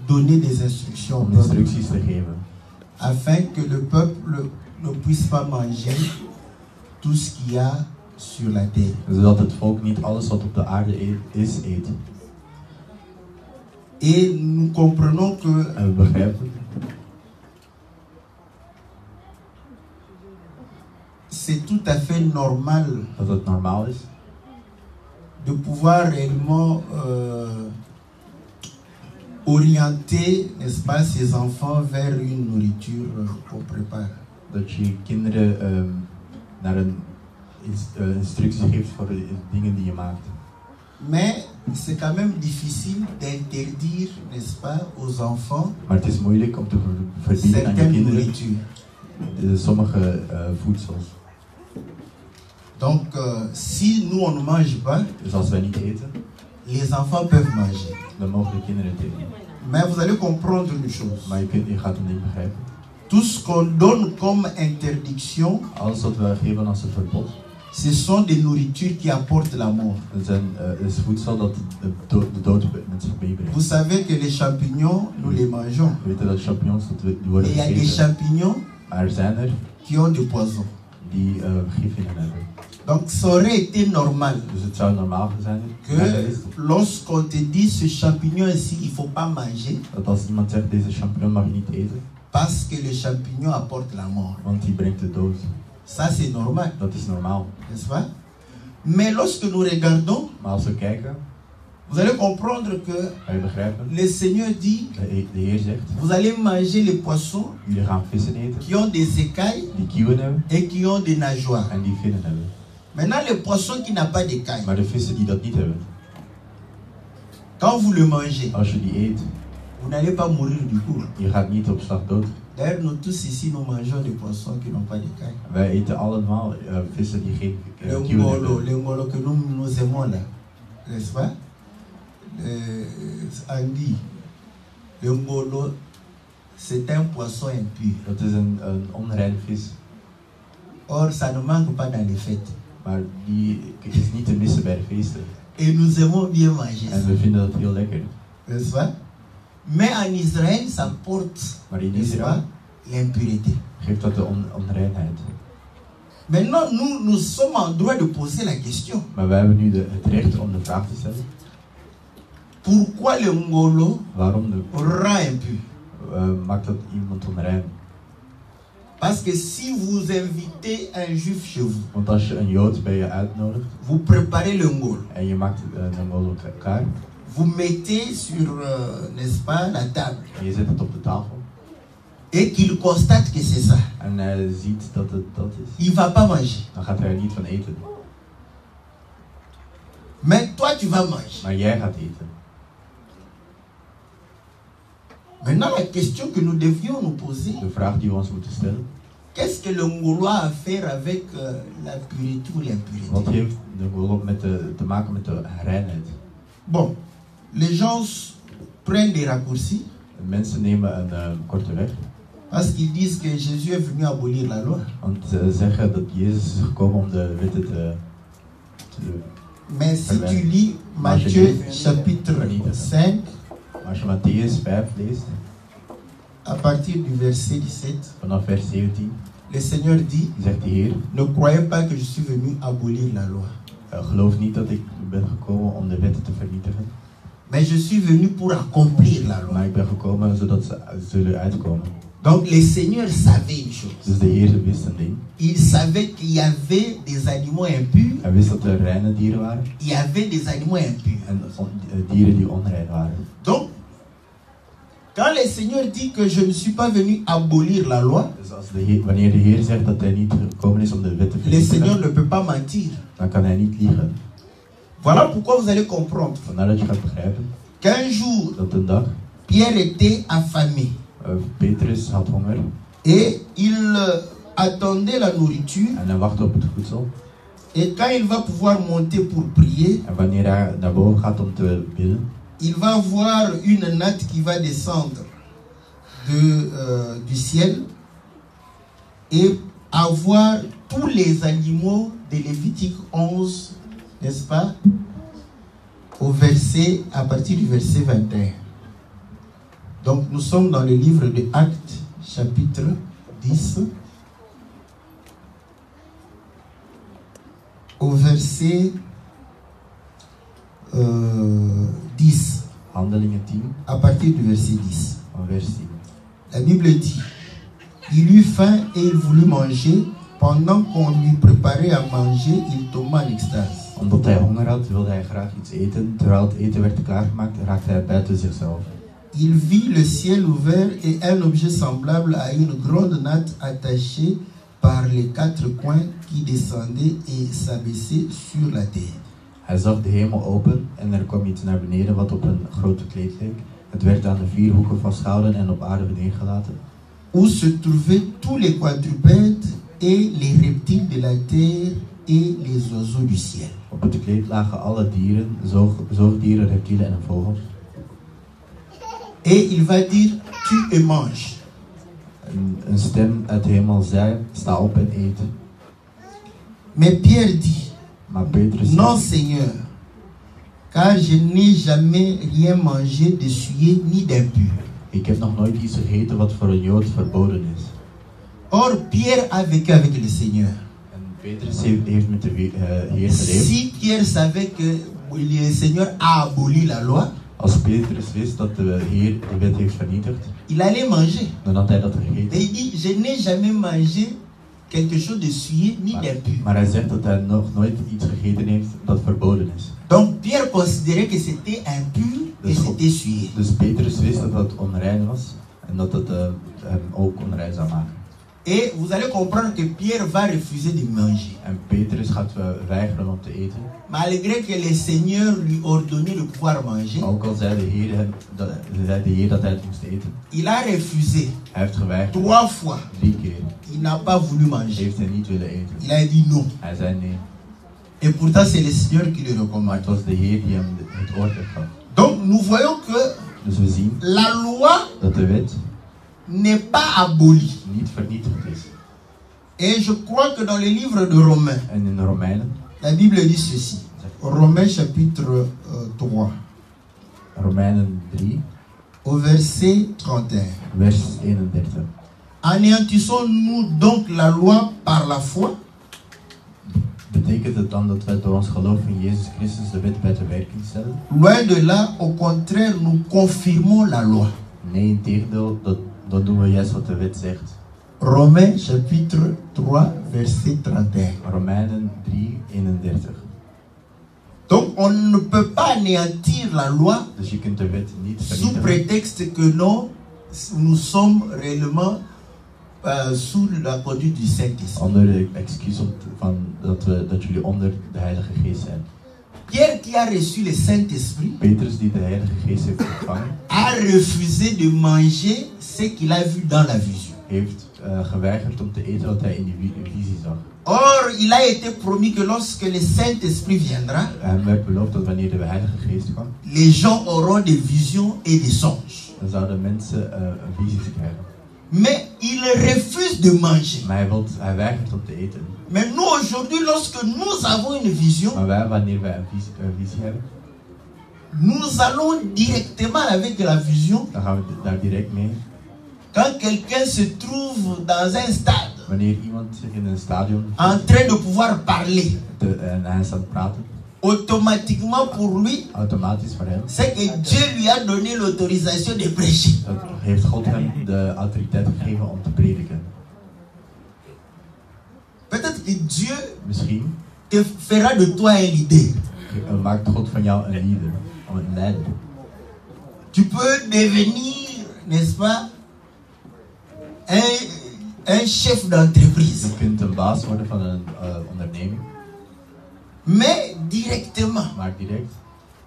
donner des instructions au om peuple, instructies te geven. afin que le peuple ne puisse pas manger tout ce qu'il y a sur la terre. Zodat het volk niet alles wat op de aarde is, eet. Et nous comprenons que En we begrijpen c'est tout à fait normal dat het normaal is de pouvoir réellement orienter, n'est-ce pas, ses enfants vers une nourriture qu'on prépare. dat je kinderen naar een instructie geeft voor de dingen die je maakt. Mais c'est quand même difficile d'interdire, n'est-ce pas, aux enfants Maar het is moeilijk om te verbieden aan je certaines kinderen nourritures. sommige voedsels. Donc, si nous on ne mange pas, Dus als wij niet eten, les enfants peuvent manger. dan mogen de kinderen het eten. Mais vous allez comprendre une chose. Maar je gaat het niet begrijpen. Tout ce qu'on donne comme interdiction, Alles wat we geven als een verbod, ce sont des nourritures qui apportent la mort. dat is voedsel dat de dood met zich meebrengt. Vous savez que les champignons, nous les mangeons. We weten dat champignons die Et worden il y a des gegeten, champignons maar er zijn er qui ont du poison. die gif in hebben. Donc, ça aurait été normal Dus het zou normaal zijn que lorsqu'on te dit ce champignon ici, il ne faut pas manger dat als iemand zegt deze champignon mag je niet eten, parce que le champignon apporte la mort. want die brengt de dood. Ça, c'est normal, Dat is normaal. n'est-ce pas? Mais lorsque nous regardons, Maar als we kijken, vous allez comprendre que ga je begrijpen, le Seigneur dit, de Heer zegt, vous allez manger les poissons jullie gaan vissen eten, qui ont des écailles die kieuwen hebben et qui ont des nageoires. en die vinnen hebben. Maintenant, le poisson qui n'a pas d'écailles, Maar de vissen die dat niet hebben, quand vous le mangez, als je die eet, vous n'allez pas mourir du coup. je gaat niet op slag dood. D'ailleurs, nous tous ici, nous mangeons des poissons qui n'ont pas d'écailles. Wij eten allemaal vissen die geen Le kieuwen ngolo, hebben. le ngolo que nous aimons là, n'est-ce pas? Andy, le ngolo, c'est un poisson impur. Dat is een onrein vis, Or, ça ne manque pas dans les fêtes. maar die is niet te missen bij de feesten. Et nous aimons bien manger ça, En we vinden dat heel lekker. n'est-ce pas? Mais en Israël, ça porte, Maar in n'est-ce Israël pas, l'impureté. geeft dat de onreinheid. Maintenant, nous sommes en droit de poser la question. Maar wij hebben nu het recht om de vraag te stellen. Pourquoi le ngolo Waarom rend impur? maakt dat iemand onrein? Parce que si vous invitez un juif chez vous, Want als je een Jood bij je uitnodigt vous préparez le ngolo, en je maakt een ngolo klaar vous mettez sur, n'est-ce pas, la table, en je zet het op de tafel et qu'il constate que c'est ça, en hij ziet dat het dat is, il ne va pas manger. dan gaat hij er niet van eten. Mais toi, tu vas manger. Maar jij gaat eten. Maintenant, la question que nous devions nous poser, De vraag die we ons moeten stellen: qu'est-ce que le ngolo a à faire avec la pureté ou wat l'impureté? heeft de ngolo te maken met de reinheid? Bon, les gens prennent des raccourcis Mensen nemen een korte weg, parce qu'ils disent que Jésus est venu abolir la loi. want ze zeggen dat Jezus is gekomen om de wetten te Mais si tu lis Matthieu chapitre 5, Als je Matthäus 5 leest, à partir du verset 17, vanaf vers 17, le Seigneur dit, zegt de Heer: ne croyez pas que je suis venu abolir la loi, geloof niet dat ik ben gekomen om de wetten te vernietigen, mais je suis venu pour accomplir la loi. maar ik ben gekomen zodat ze zullen uitkomen. Donc le Seigneur savait une chose. Dus de Heer wist een ding. Il savait qu'il y avait des animaux impurs, Hij wist dat er reine dieren waren il y avait des animaux impurs. en dieren die onrein waren. Donc, quand le Seigneur dit que je ne suis pas venu abolir la loi, Dus wanneer de Heer zegt dat hij niet gekomen is om de wet te le Seigneur vernietigen, ne peut pas mentir. dan kan hij niet liegen. Voilà pourquoi vous allez comprendre Vandaar dat je gaat begrijpen qu'un jour, dat een dag Pierre était affamé Petrus had honger et il attendait la nourriture. en hij wachtte op het voedsel. Et quand il va pouvoir monter pour prier, En wanneer hij naar boven gaat om te bidden, il va voir une natte qui va descendre du ciel et avoir tous les animaux de Lévitique 11, n'est-ce pas, à partir du verset 21. Donc nous sommes dans le livre de Actes, chapitre 10, au verset 10. Handelingen 10, À partir du verset 10. van vers 10. La Bible dit, il eut faim et il voulut manger. Pendant qu'on lui préparait à manger, il tomba en extase. Omdat hij honger had, wilde hij graag iets eten. Terwijl het eten werd klaargemaakt, raakte hij buiten zichzelf. Il vit le ciel ouvert et un objet semblable à une grande natte attachée par les quatre coins qui descendait et s'abaissait sur la terre. Hij zag de hemel open en er kwam iets naar beneden wat op een grote kleed leek. Het werd aan de vier hoeken vastgehouden en op aarde neergelaten. Où se trouvaient tous les quadrupèdes et les reptiles de la terre et les oiseaux du ciel. Op het kleed lagen alle dieren, zoogdieren, reptielen en vogels. Et il va dire, tue et mange. Een stem uit de hemel zei, sta op en eet. Mais Pierre dit, Maar Petrus non zei, Seigneur, car je n'ai jamais rien mangé de souillé ni d'impur. ik heb nog nooit iets gegeten wat voor een Jood verboden is. Or, Pierre a vécu avec le Seigneur. En Petrus heeft met de Heer geleefd. Si Pierre savait que le Seigneur a aboli la loi, Als Petrus wist dat de Heer de wet heeft vernietigd, il allait manger. dan had hij dat Et gegeten. il dit, je n'ai jamais mangé quelque chose de souillé ni d'impur. Maar hij zegt dat hij nog nooit iets gegeten heeft dat verboden is. Donc Pierre considérait que c'était impur et c'était souillé. Dus Petrus wist dat dat onrein was en dat het hem ook onrein zou maken. Et vous allez comprendre que Pierre va refuser de manger. En Petrus gaat weigeren om te eten. Malgré que le Seigneur lui ordonnait de pouvoir manger, Ook al zei de Heer dat hij het moest eten. il a refusé Hij heeft geweigerd 3 fois. 3 keer. Il n'a pas voulu manger. Heeft hij niet willen eten. Il a dit non. Hij zei nee. Et pourtant c'est le Seigneur qui le Maar recommande. het was de Heer die hem het oordeel gaf. Donc nous voyons que Dus we zien la loi dat de wet n'est pas abolie. niet vernietigd is. Et je crois que dans le livre de Romains, En in de Romeinen, la Bible dit ceci. Romains chapitre 3, Romeinen 3, au verset 31. vers 31. Anéantissons-nous donc la loi par la foi? Betekent het dan dat wij door ons geloof in Jezus Christus de wet buiten werking stellen? Loin de là, au contraire, nous confirmons la loi. Nee, in tegendeel, dat doen we juist wat de wet zegt. Romains chapitre 3, verset 31. Romeinen 3, 31. Donc on ne peut pas anéantir la loi Dus je kunt de wet niet sous vernietigen. prétexte que non, nous sommes réellement sous la conduite du Saint-Esprit. Onder de excuus dat jullie onder de Heilige Geest zijn. Pierre qui a reçu le Saint-Esprit Petrus die de Heilige Geest heeft ontvangen, a refusé de manger ce qu'il a vu dans la vision. heeft geweigerd om te eten wat hij in die visie zag. Or, il a été promis que lorsque le Saint-Esprit viendra, Hem werd beloofd dat wanneer de Heilige Geest kwam, les gens auront des visions et des songes. dan zouden mensen visies krijgen. Mais il refuse de manger. Maar hij weigert om te eten. Mais nous, aujourd'hui, lorsque nous avons une vision, Maar wij, wanneer wij een visie hebben, nous allons directement avec la vision. dan gaan we daar direct mee. Quand quelqu'un se trouve dans un stade, Wanneer iemand zich in een stadion en train de pouvoir parler, en hij is aan het praten, automatiquement pour lui, automatisch voor hem, c'est que Dieu lui a donné l'autorisation de prêcher. dat heeft God hem de autoriteit gegeven om te prediken. Peut-être que Dieu Misschien te fera de toi un leader. maakt God van jou een leider. Tu peux devenir, n'est-ce pas, un chef d'entreprise. Je kunt een baas worden van een onderneming, Mais directement, maar direct,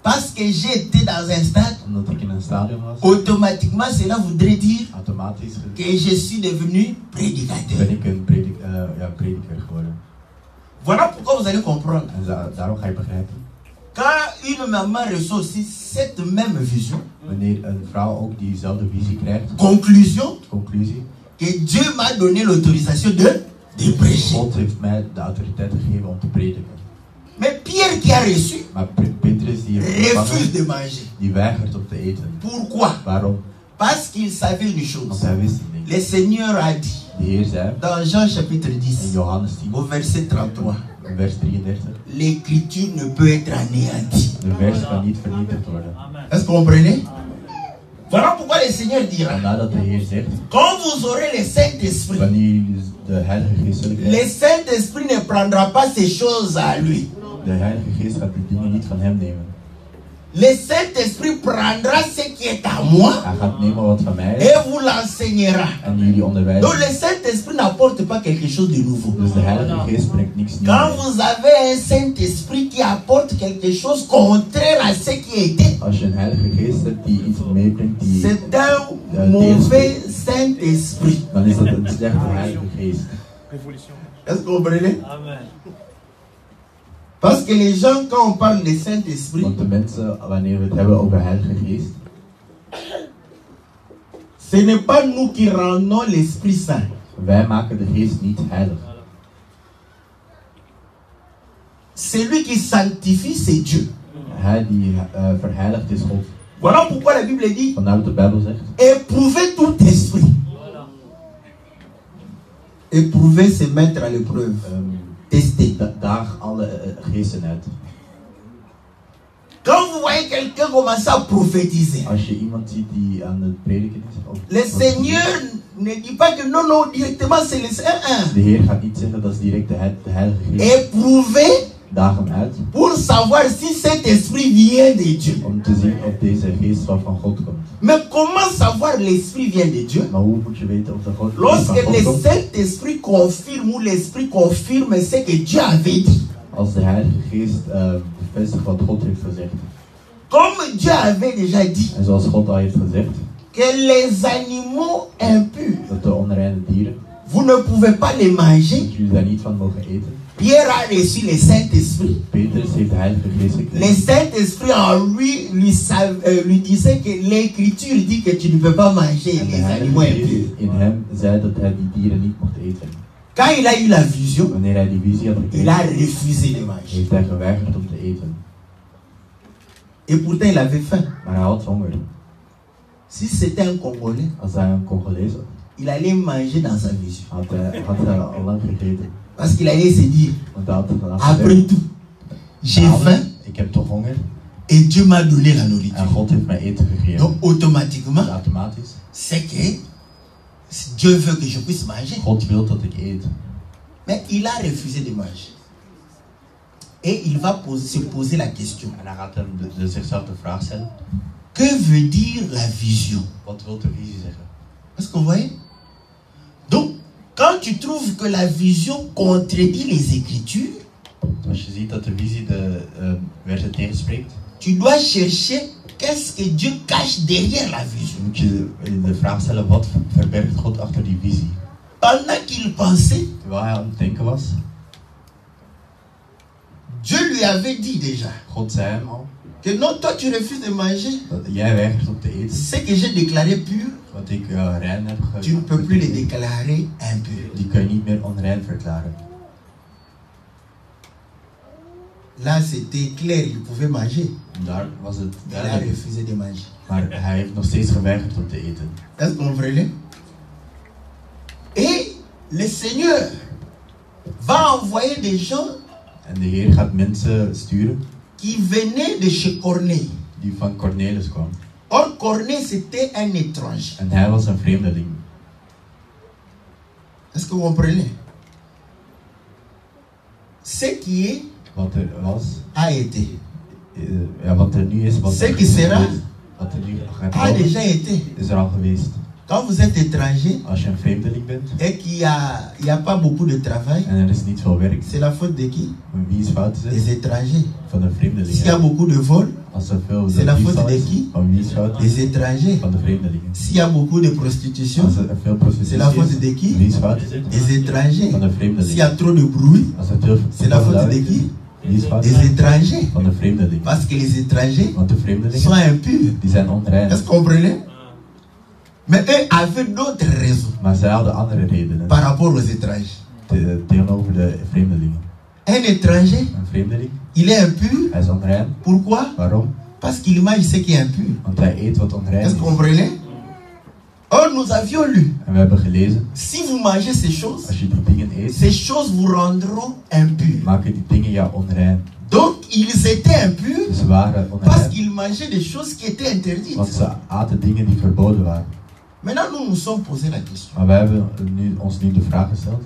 parce que j'ai été dans un stade, omdat ik in een stadion was, automatiquement cela voudrait dire automatisch que je suis devenu prédicateur. ben ik een prediker geworden. Voilà pourquoi vous allez comprendre. En daarom ga je begrijpen, Quand une maman reçoit aussi cette même vision, wanneer een vrouw ook diezelfde visie krijgt, conclusion, conclusie, que Dieu m'a donné l'autorisation de prêcher. God heeft mij de autoriteit gegeven om te prediken. Mais Pierre qui a reçu, Maar Petrus die heeft refuse ontvangen, de manger. die weigert om te eten. Pourquoi? Waarom? Parce qu'il savait une Want chose. hij wist een ding. Le Seigneur a dit De Heer zei dans Jean chapitre in 10, Johannes 10, au verset 33, vers 33, l'écriture ne peut être anéantie. de vers kan niet vernietigd worden. Est-ce que vous comprenez? Voilà pourquoi le Seigneur dira, Vandaar dat de Heer zegt, quand vous aurez le Saint-Esprit, wanneer jullie de Heilige Geest zullen le krijgen, Saint-Esprit ne prendra pas ces choses à lui. de Heilige Geest gaat die dingen niet van hem nemen. Le Saint-Esprit prendra ce qui est à moi Hij gaat nemen wat van mij is et vous l'enseignera. en jullie onderwijzen. Donc le Saint-Esprit n'apporte pas quelque chose de nouveau. Dus de Heilige Geest brengt niks nieuws Quand mee. vous avez un Saint-Esprit qui apporte quelque chose contraire à ce qui était, Als je een Heilige Geest hebt die iets meebrengt, die, c'est un mauvais Saint-Esprit. dan is dat een slechte Heilige Geest. Est-ce que vous comprenez? Amen. Parce que les gens, quand on parle de Saint-Esprit, Want de mensen, wanneer we het hebben over Heilige Geest, ce n'est pas nous qui rendons l'Esprit Saint. wij maken de Geest niet heilig. Celui qui sanctifie, c'est Dieu. Hij die verheiligd is God. Voilà pourquoi la Bible dit, Vandaar dat de Bijbel zegt, éprouvez tout esprit. Éprouver, c'est mettre à l'épreuve. Tester. daag alle geesten uit. Quand vous voyez quelqu'un commencer à prophétiser, Als je iemand ziet die aan het prediken is, of le Seigneur ne dit pas que non, non, directement c'est le Saint. de Heer gaat niet zeggen dat is direct de Heilige Geest. Éprouver Daag hem uit pour savoir si cet esprit vient de Dieu. om te zien of deze geest wel van God komt. Mais comment savoir l'esprit vient de Dieu? Maar hoe moet je weten of de God van Lorsque God le komt? Saint-Esprit confirme ou l'Esprit confirme ce que Dieu avait dit. Als de Heilige Geest bevestigt wat God heeft gezegd. Comme Dieu avait déjà dit En zoals God al heeft gezegd, que les animaux impurs, dat de onreine dieren, vous ne pouvez pas les manger. dat jullie daar niet van mogen eten. Pierre a reçu le Saint-Esprit. Petrus heeft de Heilige Geest Le gekregen. Saint-Esprit en lui disait que l'Écriture dit que tu ne peux pas manger En de les animaux Heilige Geest impurs. in hem zei dat hij die dieren niet mocht eten. Quand il a eu la vision, Wanneer hij die visie had il a gekregen, refusé de manger. heeft hij geweigerd om te eten. Et pourtant, il avait faim. Maar hij had honger. Si c'était un Congolais, Als hij een Congolees was, il allait manger dans sa vision. had hij al lang gegeten. Parce qu'il allait se dire, Want hij had gedacht, après tout, j'ai faim ik heb toch honger. et Dieu m'a donné la nourriture. En God heeft mij eten gegeven. Donc automatiquement, Automatisch. c'est que Dieu veut que je puisse manger. God wil dat ik eet. Mais il a refusé de manger. Et il va se poser la question. En hij gaat hem zichzelf de vraag stellen. Que veut dire la vision? Wat wil de visie zeggen? Est-ce que vous voyez? Donc, quand tu trouves que la vision contredit les Écritures, Als je ziet dat de visie de versen tegenspreekt, tu dois chercher qu'est-ce que Dieu cache derrière la vision. moet je de vraag stellen, wat verbergt God achter die visie? Pendant qu'il pensait, Terwijl hij aan het denken was, Dieu lui avait dit déjà God zei hem al, que non, toi tu refuses de manger. dat jij weigert om te eten. Ce que j'ai déclaré pur, Wat ik rein heb tu ne peux plus le déclarer impur. die kan je niet meer onrein verklaren. Là, c'était clair, il pouvait manger. Daar was het Il a duidelijk. refusé de manger. Maar hij heeft nog steeds geweigerd om te eten. Est-ce que vous comprenez? Et le Seigneur va envoyer des gens En de Heer gaat mensen sturen qui venaient de chez Corneille. die van Cornelis kwamen. Or, Corneille, c'était un étranger. En hij was een vreemdeling. Est-ce que vous comprenez? Ce qui est, Wat er was, a été. ja, wat er nu is, wat Ce er qui sera, wat er nu gaat a komen, déjà été. is er al geweest. Quand vous êtes étranger Als je een vreemdeling bent et qu'il n'y a pas beaucoup de travail, en er is niet veel werk, c'est la faute de qui? van wie is fout is Des het? étrangers. Van de S'il y a vreemdelingen. beaucoup de vol, Als er veel c'est la faute diefstal de is, qui? van wie is fout? des étrangers. Van de vreemdelingen. S'il y a beaucoup de prostitution, Als er veel prostitutie c'est la faute is, de qui? wie is fout is het? des étrangers. Van de S'il y a vreemdelingen. trop de bruit, Als er veel c'est la faute de qui? wie is fout is des het? étrangers. Van de vreemdelingen. Parce que les étrangers Want de sont vreemdelingen, impurs. die zijn onrein. Est-ce que vous comprenez? Mais eux avaient d'autres raisons Maar zij hadden andere redenen par rapport aux étrangers. tegenover de vreemdelingen. Un étranger, Een vreemdeling, il est impur. hij is onrein. Pourquoi? Waarom? Parce qu'il mange ce qui est impur. Want hij eet wat onrein Est-ce is. que vous comprenez? Or, nous avions lu, En we hebben gelezen, si vous mangez ces choses, als je die dingen eet, ces choses vous rendront impurs. maken die dingen jou onrein. Donc, ils étaient impurs Ze waren parce onrein, qu'ils mangeaient des choses qui étaient interdites. want ze aten dingen die verboden waren. Maintenant, nous nous sommes posé la question. Maar wij hebben ons nu de vraag gesteld.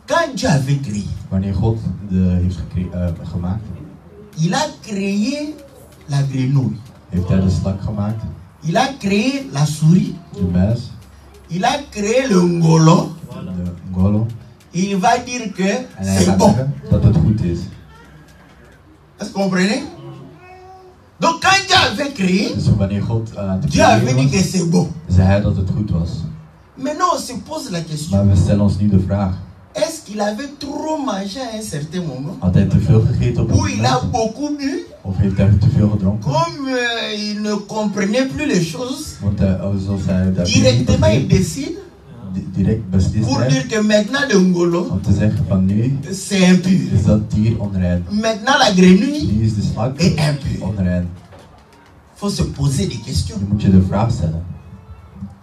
Quand Dieu avait créé, Wanneer God heeft gemaakt, il a créé la grenouille. heeft hij de slak gemaakt, Il a créé la souris. de muis, Il a créé le ngolo. de ngolo. Il va dire que En hij c'est gaat bon. zeggen dat het goed is. Est-ce que vous comprenez? Donc quand Dieu avait créé, Dus wanneer God aan het Dieu avait dit creëren que was, c'est bon. zei hij dat het goed was. Maintenant on se pose la question. Maar we stellen ons nu de vraag. Est-ce qu'il avait trop mangé à un certain moment? Had hij te veel gegeten op een Ou il a moment? beaucoup bu? Of heeft hij te veel gedronken? Comme il ne comprenait plus les choses, Want zoals hij daar directement il décide direct beslist pour heeft dire que maintenant le ngolo, om te zeggen van nu c'est impur. is dat dier onrein. Maintenant la grenouille, Nu is de slak est impur. onrein. Il faut se poser des questions. Je moet je de vraag stellen.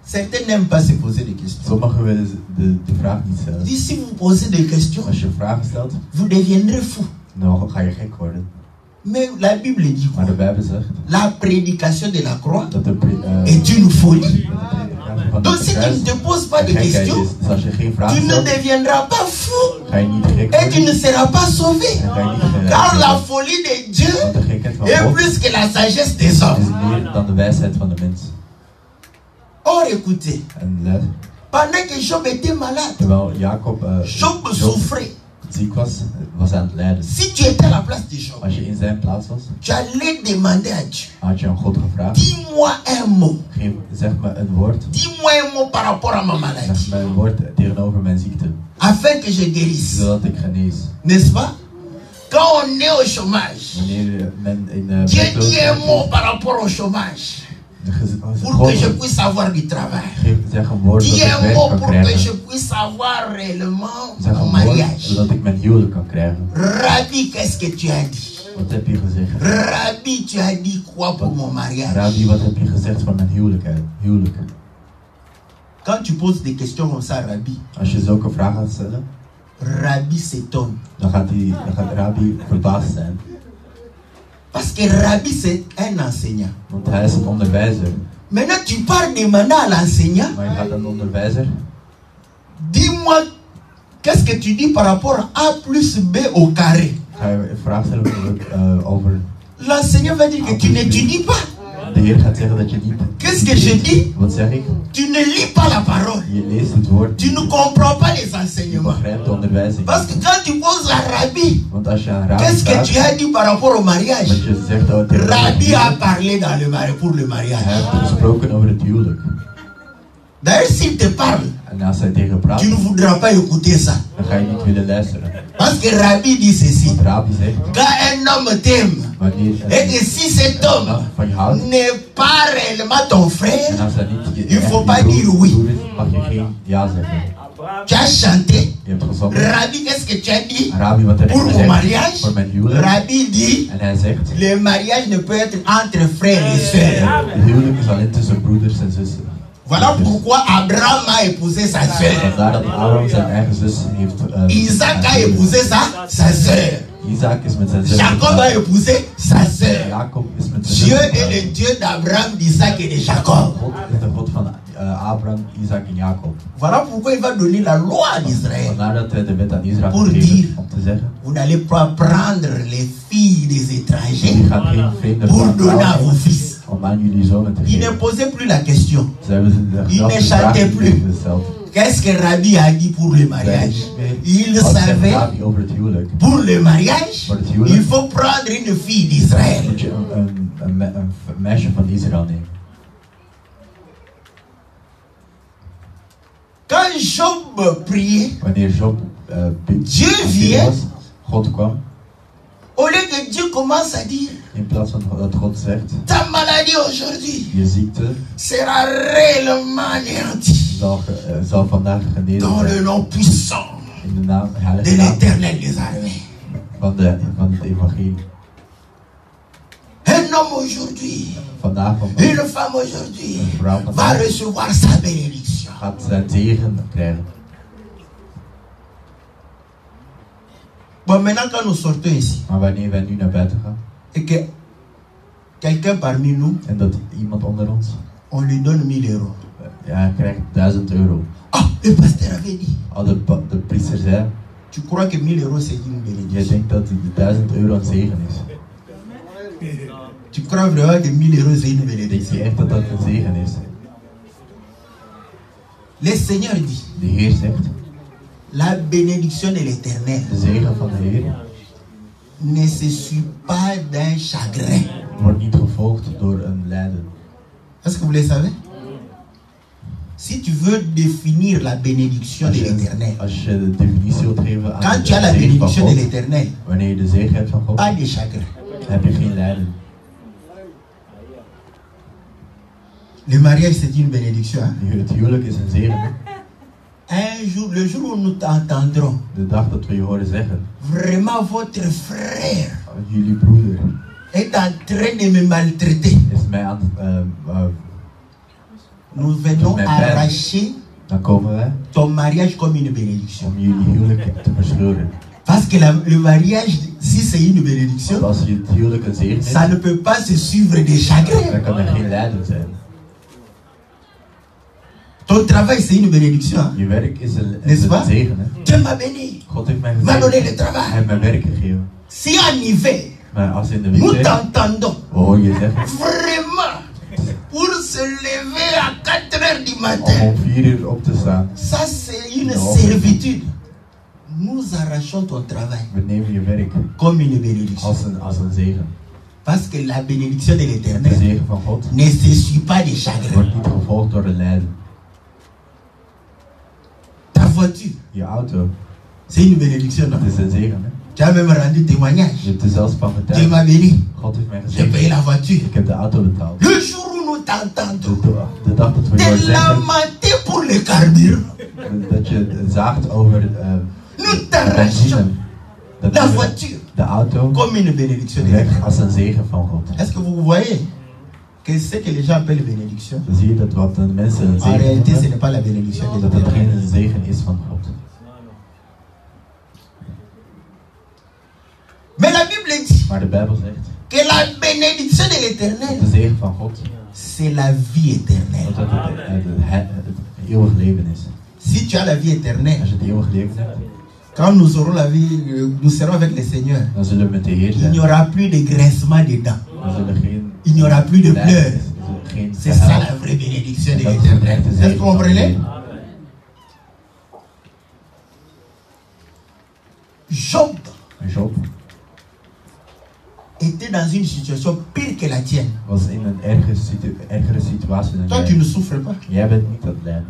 Certains n'aiment pas se poser des questions. Sommigen willen de vraag niet Je stellen. dis, si vous posez des questions, Als je vragen stelt, vous deviendrez fou. dan ga je gek worden. Mais la Bible dit quoi? Maar de Bijbel zegt La prédication de la croix dat de est une folie. prediking van Donc de si tu kruis ne te poses pas de gekheid questions, is. Dus als je geen vraag tu ne stelt, deviendras pas fou ga je niet gek et tu worden. ne seras pas sauvé. En ga je niet gered Car la worden. folie de Dieu Want de gekheid van est God plus que la sagesse des is hommes. meer dan de wijsheid van de mens. Or écoutez, En let, pendant que Job était malade, terwijl Jacob Job souffrait. ziek was, was hij aan het lijden. Si tu étais à la place de Job, Als je in zijn plaats was, tu allais demander à Dieu, had je aan God gevraagd, dis-moi un mot. zeg me een woord, Dis-moi un mot par rapport à ma zeg maladie, me een woord tegenover mijn ziekte, afin que je guérisse. zodat ik genees. N'est-ce pas? Quand on est au chômage, Wanneer men in Dieu dit un mot par rapport au chômage, pour que je puisse avoir du travail. zeg een woord dat Dis ik un werk mot kan pour que je krijgen. puisse avoir réellement Zeg mon een woord mariage. zodat ik mijn huwelijk kan krijgen. Rabbi, qu'est-ce que tu as dit? Wat heb je gezegd? Rabbi, tu as dit quoi pour mon mariage? Rabbi, wat heb je gezegd van mijn huwelijk? Quand tu poses des questions comme ça, Rabbi, Als je zulke vragen gaat stellen, Rabbi s'étonne. dan gaat Rabbi verbaasd zijn. Parce que Rabbi, c'est un enseignant. Want hij is een onderwijzer. Maintenant, tu pars demander à l'enseignant, Maar je gaat aan de onderwijzer. dis-moi, qu'est-ce que tu dis par rapport à A plus B au carré? Ga je een vraag stellen over. L'enseignant va dire que tu n'étudies pas. De Heer gaat zeggen dat je niet. Qu'est-ce que je dis? Wat zeg ik? Tu ne lis pas la parole. Je leest het woord. Tu ne comprends pas les Je enseignements. begrijpt de onderwijzing. Parce que quand tu poses à Rabbi, Want als je aan Rabbi qu'est-ce que tu vraagt, as dit par rapport au mariage? wat je zegt over Rabbi a parlé dans pour le hij mariage. heeft gesproken over het huwelijk. D'ailleurs, s'il te parle, En als hij tegen praat, tu ne voudras pas écouter ça. dan ga je niet willen luisteren. Parce que Rabbi dit ceci. Want Rabbi zegt, Quand un homme t'aime, wanneer et que si cet homme van je houdt, n'est pas réellement ton en frère, als hij niet je il faut echt pas je dire broer oui. is, mag je geen ja zeggen. Tu as chanté. Je hebt gezongen. Rabbi, qu'est-ce que tu as dit? Rabbi, wat heb je Pour mon gezegd mariage, voor mijn huwelijk? Rabbi dit, En hij zegt, le mariage ne peut être entre frères et sœurs. het huwelijk is alleen tussen broeders en zussen. Voilà pourquoi Abraham a épousé sa sœur. Vandaar dat Abraham zijn eigen zus heeft. Isaac a épousé sa sœur. Isaac is met zijn zus. Jacob a épousé sa sœur. Jacob is met zijn zus. Dieu est le Dieu d'Abraham, d'Isaac et de Jacob. God is de God van Abraham, Isaac en Jacob. Voilà pourquoi il va donner la loi à Israël. Vandaar dat hij de wet aan Israël Pour gegeven dire, om te zeggen. vous n'allez pas prendre les filles des Je étrangers gaat geen vreemde pour vrouw donner à vos trouwen fils. om aan jullie zonen te Il ne geven. posait plus la question. Ze hebben de Il ne vraag chantait niet plus. gesteld. Qu'est-ce que Rabbi a dit pour le mariage? Il Wat zegt savait, Rabbi over het huwelijk? pour le mariage, Voor het huwelijk il faut prendre une fille d'Israël. moet je een meisje van Israël nemen. Quand Job priait, Wanneer Job Dieu bidden vient, was, God kwam. au lieu que Dieu commence à dire, In plaats van dat God zegt, ta maladie aujourd'hui je ziekte sera réellement anéantie zal vandaag genezen dans le zijn. nom puissant In de naam, de heilige naam l'Éternel des armées. van het evangelie. Un homme aujourd'hui, Vandaag une femme aujourd'hui een vrouw va vandaag recevoir sa bénédiction. gaat zijn zegen krijgen. Bon, maintenant quand nous sortons ici, Maar wanneer wij nu naar buiten gaan et que quelqu'un parmi nous, en dat iemand onder ons, on lui donne 1000 euros. ja, hij krijgt 1000 euro. Ah, le pasteur avait dit. Al de priester zei, Tu crois que 1000 euros c'est une jij bénédiction? denkt dat die 1000 euro een zegen is. Tu crois vraiment que 1000 euros c'est une Denk je bénédiction? echt dat dat een zegen is? Le Seigneur dit, De Heer zegt, la bénédiction de l'Éternel de zegen van de Heer ne se suit pas d'un chagrin. wordt niet gevolgd door een lijden. Est-ce que vous le savez? Si tu veux définir la bénédiction de l'Éternel, Als je de definitie wilt geven aan quand de tu as la zegen van bénédiction de God, l'Éternel, wanneer je de zegen hebt van God, pas de chagrin. heb je geen lijden. Le mariage c'est une bénédiction. Hein? Het huwelijk is een zegen. Hè? Un jour, le jour où nous t'entendrons, De dag dat we je horen zeggen, vraiment votre frère jullie broeder est en train de me maltraiter. is mij aan Nous venons Met pijn. arracher dan komen wij ton mariage comme une bénédiction. om jullie huwelijk te verscheuren. Parce que le mariage, si c'est une bénédiction, Want als je het huwelijk een zegen is, ça ne peut pas se suivre de chagrin. dan kan er geen lijden zijn. Ton travail, c'est une bénédiction. Hein? Je werk is N'est-ce pas? een zegen. Hè? Dieu m'a béni, God heeft mij m'a donné gezegend. le travail. Hij heeft mij werk gegeven. Si en hiver, Maar als in de nous winter, t'entendons, hoor je zeggen, vraiment, pour se lever à 4 heures du om matin, om 4 uur op te staan. ça c'est une Non. servitude. Nous arrachons ton travail We nemen je werk comme une bénédiction. als een zegen. Parce que la bénédiction de De l'Éternel zegen van God ne se suit pas de chagrin. wordt niet gevolgd door een lijden. Ta voiture, Je auto, c'est une bénédiction. Non? het is een zegen. Hè? Tu as même rendu Je témoignage. hebt er zelfs van Dieu verteld. m'a béni. God heeft mij J'ai payé gezegd, la voiture. ik heb de auto betaald. Le jour où nous t'entendons, De dag dat we je horen te zeggen, lamenter pour le carburant. dat je zaagt over Nous de t'arrachons benzine. Dat la je voiture de auto comme une bénédiction de weg l'Éternel. als een zegen van God. Est-ce que vous voyez que ce que les gens appellent bénédiction, Dan zie je dat wat de mensen een en zegen réalité ce noemen, n'est pas la bénédiction de dat het l'Éternel. geen zegen is van God. Mais la Bible dit Maar de Bijbel zegt, que la bénédiction de de l'Éternel, zegen van God, c'est la vie éternelle. dat het eeuwig leven is. Si tu as la vie éternelle, Als je het eeuwig leven hebt, quand nous aurons la vie, nous serons avec le Seigneur. dan zullen we met de Heer Il zijn. n'y aura plus de grincement des dents. Dan zullen geen Il n'y aura plus de lijden, pleurs. geen C'est ça gehuil. la vraie bénédiction de Dat is de l'Éternel. echte Est-ce zegen que vous van de comprenez? Heer. Job Job était dans une situation pire que la tienne. was in een ergere situatie dan Toi, tu jij. ne souffres pas. Jij bent niet aan het lijden.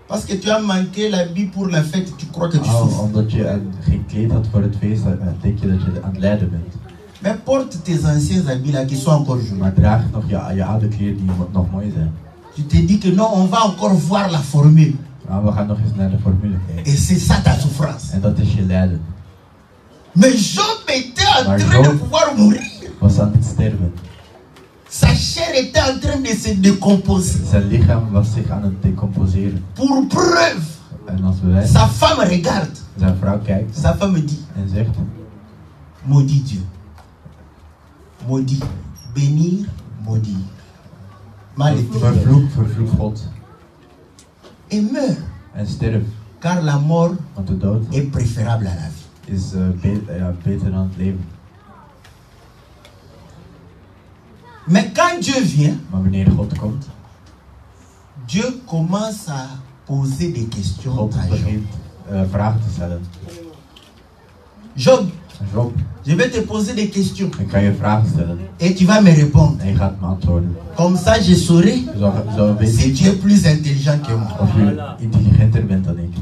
Parce que tu as manqué l'habit pour la fête, tu crois que tu Oh, souffres. omdat je geen kleed had voor het feest, dan denk je dat je aan het lijden bent. Mais porte tes anciens habits là qui sont encore jolis. Maar draag nog je oude kleren die nog mooi zijn. Tu te dis que non, on va encore voir la formule. Maar we gaan nog eens naar de formule kijken. Et c'est ça ta souffrance. En dat is je lijden. Mais Job était en Maar train de Job- pouvoir mourir. Was aan het sterven. Sa chair était en train de se décomposer. Zijn lichaam was zich aan het decomposeren. Pour preuve, En als bewijs, sa femme regarde. zijn vrouw kijkt Sa femme dit, en zegt, maudit Dieu. Maudit. Bénir, maudire. Malédire. vervloek God. Et meurt. En sterf, Car la mort want de dood est préférable à la vie. is beter dan het leven. Mais quand Dieu vient, Maar wanneer God komt, Dieu commence à poser des questions God à Job. begint vragen te stellen. Job, Job, je vais te poser des questions. ik kan je vragen stellen. Et tu vas me répondre. En je gaat me antwoorden. Comme ça, je saurai Zo weet si ik tu es plus intelligent que moi. of je intelligenter bent dan ik.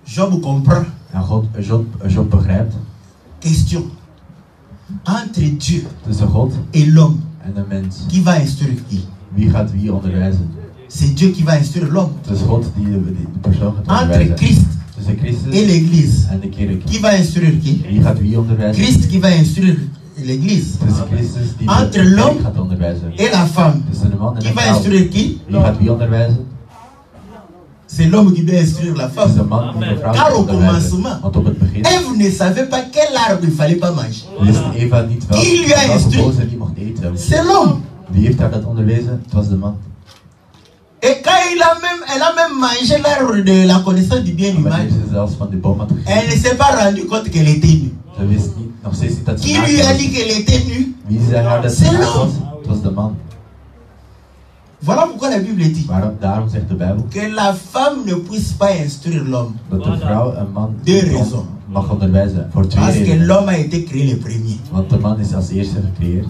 Job comprend. En Job begrijpt. Question. Entre Dieu Tussen God et l'homme, en de mens. qui va instruire qui? Wie gaat wie onderwijzen? C'est Dieu qui va instruire l'homme. Het is God die de persoon gaat Entre onderwijzen. Christ Tussen Christus et l'Église, en de kerk. qui va instruire qui? Wie gaat wie onderwijzen? Christ qui va instruire l'église. Het is Christus die Entre de kerk l'homme gaat onderwijzen. et la femme. Tussen de man en Qui de va vrouw. instruire qui? Wie gaat wie onderwijzen? C'est l'homme qui doit instruire la Het is de femme. man die de vrouw Car gaat au onderwijzen. commencement, Want op het begin Ève ne savait pas quel arbre il fallait pas manger. wist Eva niet wel Qui lui a welke instruit? boze die mocht eten. C'est l'homme. Wie heeft haar dat onderwezen? Het was de man. Et quand elle a même mangé l'arbre de la connaissance du bien et du Maar mal, wanneer ze zelfs van die boom had elle ne gegeten, s'est pas rendue compte qu'elle était nue. ze wist niet, nog steeds niet dat ze Qui naakt lui a was. dit qu'elle était nue? Wie zei haar dat ze C'est naakt l'homme. was? Het was de man. Voilà pourquoi la Bible dit Daarom zegt de Bijbel que la femme ne puisse pas instruire l'homme. dat de vrouw een man Deux raisons. mag onderwijzen. Voor twee Parce que redenen. l'homme a été créé le premier. Want de man is als eerste gecreëerd.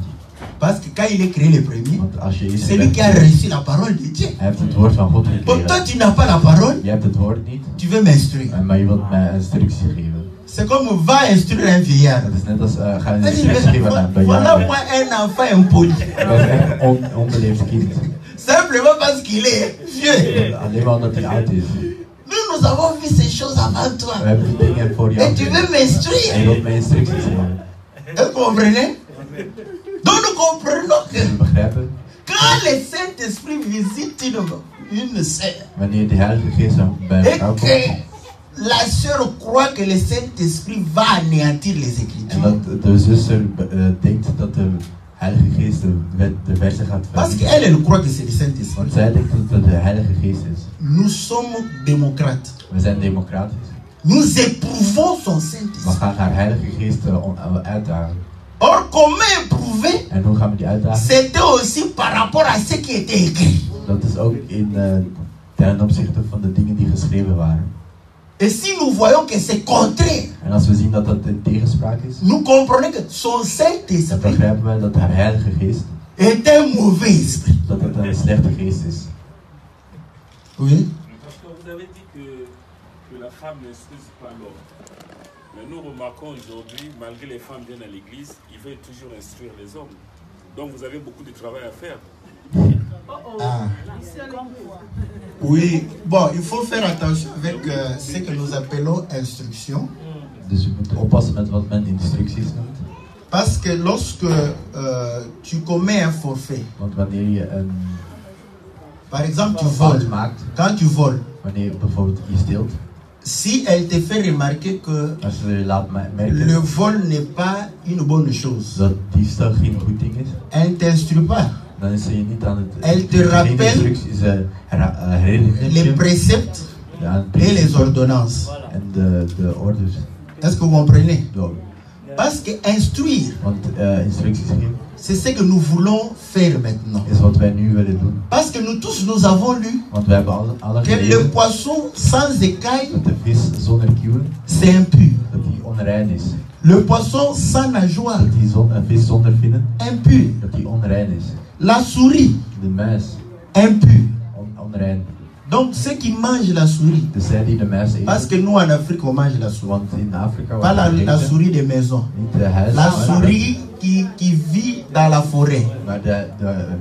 Parce que quand il est créé le premier, Want als je eerste c'est lui bent, qui a reçu la parole de Dieu. hij heeft het woord van God Bon, toi, gekregen. tu n'as pas la parole, Je hebt het woord niet, tu veux m'instruire. maar je wilt mij instructies geven. C'est comme va instruire un vieillard. Het is net als ga een Elle dit, instructies geven aan een voilà bejaarde. moi un enfant impoli. Dat is echt een onbeleefd kind. Simplement parce qu'il est vieux. Alleen maar omdat hij oud is. Nous avons vu ces choses avant We toi. hebben die dingen voor jou Et tu veux gedaan. En je m'instruire. wilt mij instructies geven. Est-ce que vous comprenez? Donc nous comprenons que We begrijpen, quand le Saint-Esprit visite une sœur, wanneer de Heilige Geest bij een et vrouw komt, que la sœur croit que le Saint-Esprit va anéantir les en Écritures. dat de zuster denkt dat de Heilige Geest de versen gaat Parce vernietigen. qu'elle croit que c'est le Saint-Esprit. Want zij denkt dat het de Heilige Geest is. Nous sommes démocrates. We zijn democratisch. Nous éprouvons son We Saint-Esprit. gaan haar Heilige Geest uitdagen. Or, comment éprouver? En hoe gaan we die uitdagen? C'était aussi par rapport à ce qui était écrit. Dat is ook ten opzichte van de dingen die geschreven waren. Et si nous voyons que c'est contraire, En als we zien dat dat in tegenspraak is, nous comprenons que son dan Saint-Esprit begrijpen wij dat haar Heilige Geest, est un mauvais esprit. dat het een slechte geest is. Oui. Parce que vous avez dit que la femme n'instruise pas l'homme. Mais nous remarquons aujourd'hui, malgré les femmes viennent à l'église, ils veulent toujours instruire les hommes. Donc vous avez beaucoup de travail à faire. Ah. Oui. Bon, il faut faire attention avec ce que nous appelons instruction. Dus je moet oppassen met wat men instructies noemt. Parce que lorsque tu commets un forfait, Want wanneer je een par exemple tu fout voles, maakt, quand tu voles, wanneer bijvoorbeeld je steelt, si elle te fait remarquer que als je je laat le merken vol n'est pas une bonne chose, dat diefstal geen goed ding is, elle ne t'instruit pas. dan is ze je niet aan het Elle te geen rappelle instructies, herinnert Les je préceptes aan het et les principe ordonnances. en de orders. Est-ce que vous comprenez? Door. Parce que instruire, Want instructies geven c'est ce que nous voulons faire maintenant. is wat wij nu willen doen. Parce que nous tous, nous avons lu Want we hebben alle que le gelezen poisson sans écaille, dat de vis zonder kieuwen, c'est impur. dat die onrein is. Le poisson sans nageoire, Dat die een vis zonder vinnen, impur. dat die onrein is. La souris, De muis, impur. onrein. Donc ceux qui mangent la souris, Dus zij die de muis parce eten, que nous en Afrique on mange la souris, want in Afrika pas la eten souris de maison, niet de huis, la souris qui vit dans la forêt, maar de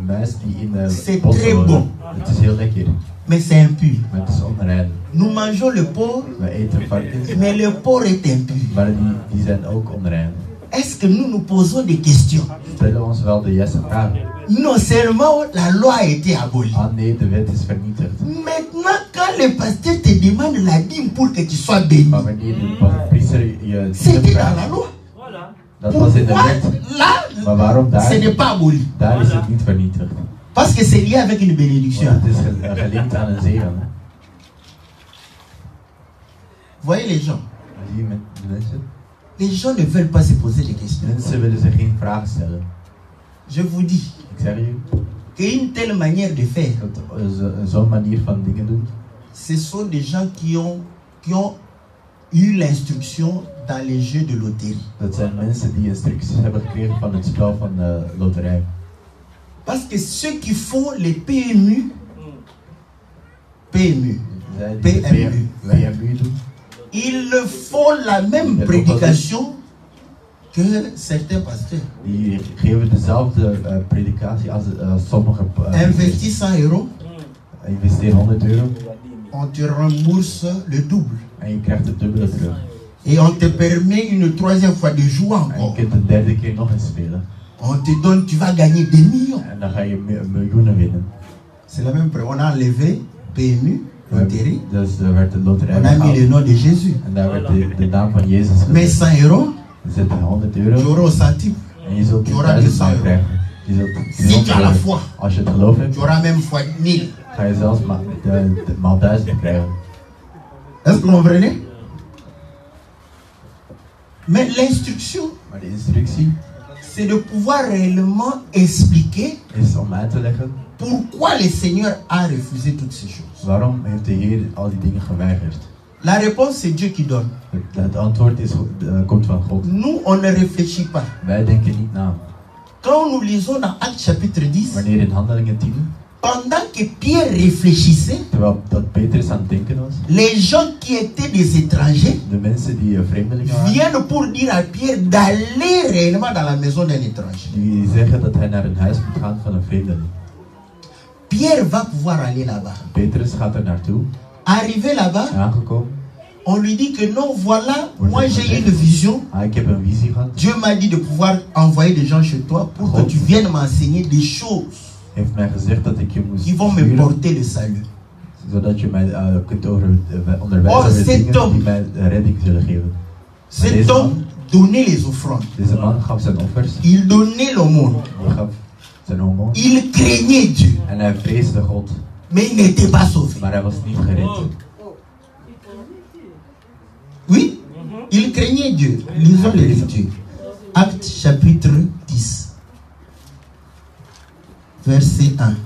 muis die in C'est de bossen très wonen. bon. Het is heel lekker, mais c'est impur. maar het is onrein. Nous mangeons le porc, We eten varkens, mais le porc est impur. maar die zijn ook onrein. Est-ce que nous nous posons des questions? Stellen we ons wel de juiste vragen. Non seulement la loi a été abolie. Ah nee, de wet is vernietigd. Maintenant, quand le pasteur te demande la dîme pour que tu sois béni, Maar wanneer de priester je c'était dans la loi. dat was in de Pourquoi wet. là, Maar waarom daar? ce n'est pas aboli? Daar is het niet vernietigd. Parce que c'est lié avec une bénédiction. Want het is gelinkt aan een zegen. Hè? Voyez les gens. Zie je met de mensen? Les gens ne veulent pas se poser des questions. Mensen willen zich geen vragen stellen. Je vous dis Ik zeg je, qu'une telle manière de faire, dat zo'n manier van dingen doen, ce sont des gens qui ont eu l'instruction dans les jeux de loterie. dat zijn mensen die instructies hebben gekregen van het spel van de loterij. Parce que ceux qui font les PMU, PMU, Zij die de PMU doen, ils font la même prédication que certains pasteurs. die geven dezelfde predikatie als sommige Investis 100 €, investeer €100 on te rembourse le double. en je krijgt het dubbele terug. Et on te permet une troisième fois de jouer En je encore. kunt de derde keer nog eens spelen. On te donne, tu vas gagner des millions. En dan ga je miljoenen winnen. C'est la même preuve. On a enlevé PMU, loterie. Dus er werd de loterij On a mis gehaald. le nom de Jésus. En daar werd de naam van Jezus Mais gezet. 100 euros, Er zitten 100 tu euro. auras au centime. En je zult Tu auras 1000 200 frank euro. krijgen. Je zult Si 200 tu as la euro. foi, Als je het geloof hebt, tu auras même fois 1000. ga je zelfs maal 1000 krijgen. Est-ce que vous comprenez? Mais l'instruction, Maar de instructie c'est de pouvoir réellement expliquer is om uit te leggen pourquoi le Seigneur a refusé toutes ces choses. waarom heeft de Heer al die dingen geweigerd. La réponse, c'est Dieu qui donne. Het antwoord komt van God. Nous, on ne réfléchit pas. Wij denken niet na. Quand nous lisons dans Actes chapitre 10, Wanneer in Handelingen 10, pendant que Pierre réfléchissait, terwijl dat Petrus aan het denken was, les gens qui étaient des étrangers de mensen die vreemdelingen waren, viennent pour dire à Pierre d'aller réellement dans la maison d'un étranger. die zeggen dat hij naar een huis moet gaan van een vreemdeling. Pierre va pouvoir aller là-bas. Petrus gaat er naartoe, Arrivé là-bas, aangekomen. on lui dit que non, voilà, moi j'ai eu une vision. Ik heb een visie gehad. Dieu m'a dit de pouvoir envoyer des gens chez toi pour que tu viennes m'enseigner des choses Hij heeft mij gezegd dat ik je moest qui vont me sturen, porter le salut. zodat je mij kunt onderwijzen Oh, over de cet dingen homme. die mij redding zullen geven. Cet homme donnait les offrandes. Deze man gaf zijn offers, Il donnait l'aumône. hij gaf zijn hormoon Il craignait Dieu. en hij vreesde God, Mais il n'était pas sauvé. maar hij was niet gered. Oui, il craignait Dieu. Lisons l'Écriture. Actes chapitre 10, verset 1.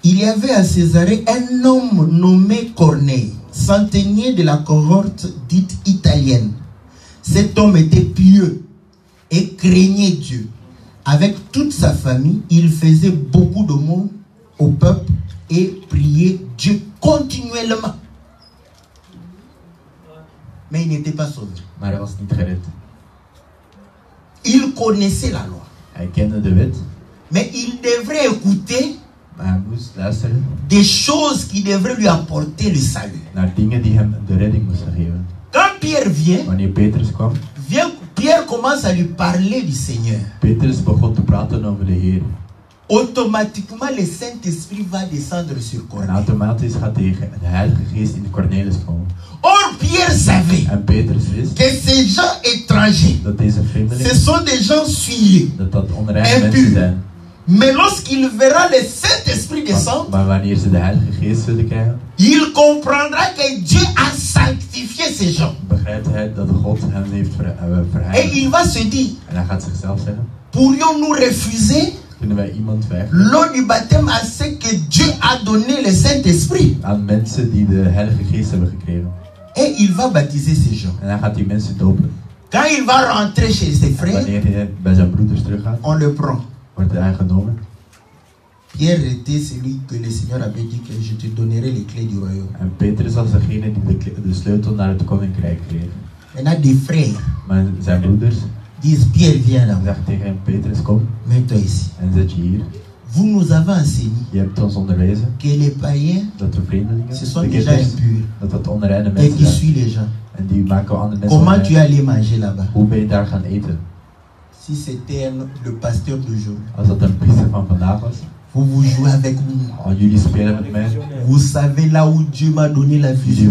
Il y avait à Césarée un homme nommé Corneille, centenier de la cohorte dite italienne. Cet homme était pieux et craignait Dieu. Avec toute sa famille, il faisait beaucoup de monde au peuple et priait Dieu continuellement. Mais il n'était pas sauvé. Maar hij was niet gered. Il connaissait la loi. Hij kende de wet, Mais il devrait écouter maar hij moest luisteren des choses qui devraient lui apporter le salut. naar dingen die hem de redding moesten geven. Quand Pierre vient, Wanneer Petrus kwam, Pierre commence à lui parler du Seigneur. Petrus begon te praten over de Heer. Automatiquement, le Saint-Esprit va descendre sur En Corneille. automatisch gaat de Heilige Geest in Cornelis komen. Or, Pierre savait En Petrus wist que ces gens étrangers, dat deze ce vreemdelingen, sont des gens souillés. dat onreine Impur. mensen zijn. Mais lorsqu'il verra le Saint-Esprit descendre, Maar wanneer ze de Heilige Geest zullen krijgen, il comprendra que Dieu a sanctifié ces gens. begrijpt hij dat God hem heeft Et verheiligd. il va se dire, En hij gaat zichzelf zeggen, pourrions-nous refuser kunnen wij iemand weigeren l'eau du baptême à ce que Dieu a donné le Saint-Esprit? aan mensen die de Heilige Geest hebben gekregen? Et il va baptiser ces gens. En hij gaat die mensen dopen. Quand il va rentrer chez ses En frères, wanneer hij bij zijn broeders teruggaat, on le prend. wordt hij genomen. Pierre était celui que le Seigneur avait dit que je te donnerai les clés du royaume. En Petrus was degene die de sleutel naar het koninkrijk kreeg. Maintenant, des frères Maar zijn broeders disent, Pierre, viens là. zeggen tegen hem, Petrus, kom Mets-toi ici. en zet je hier. Vous nous avez enseigné Je hebt ons onderwezen que les païens, dat de vreemdelingen, ce sont de des gens kinders, impurs dat onreine et mensen qui zijn. suivent les gens. En die maken andere mensen Comment tu es onrein. allé manger là-bas? Hoe ben je daar gaan eten? Si c'était le pasteur d'aujourd'hui, Als dat een priester van vandaag was. vous vous jouez avec moi. Oh, jullie spelen met mij. Vous savez là où Dieu m'a donné la Jullie vision.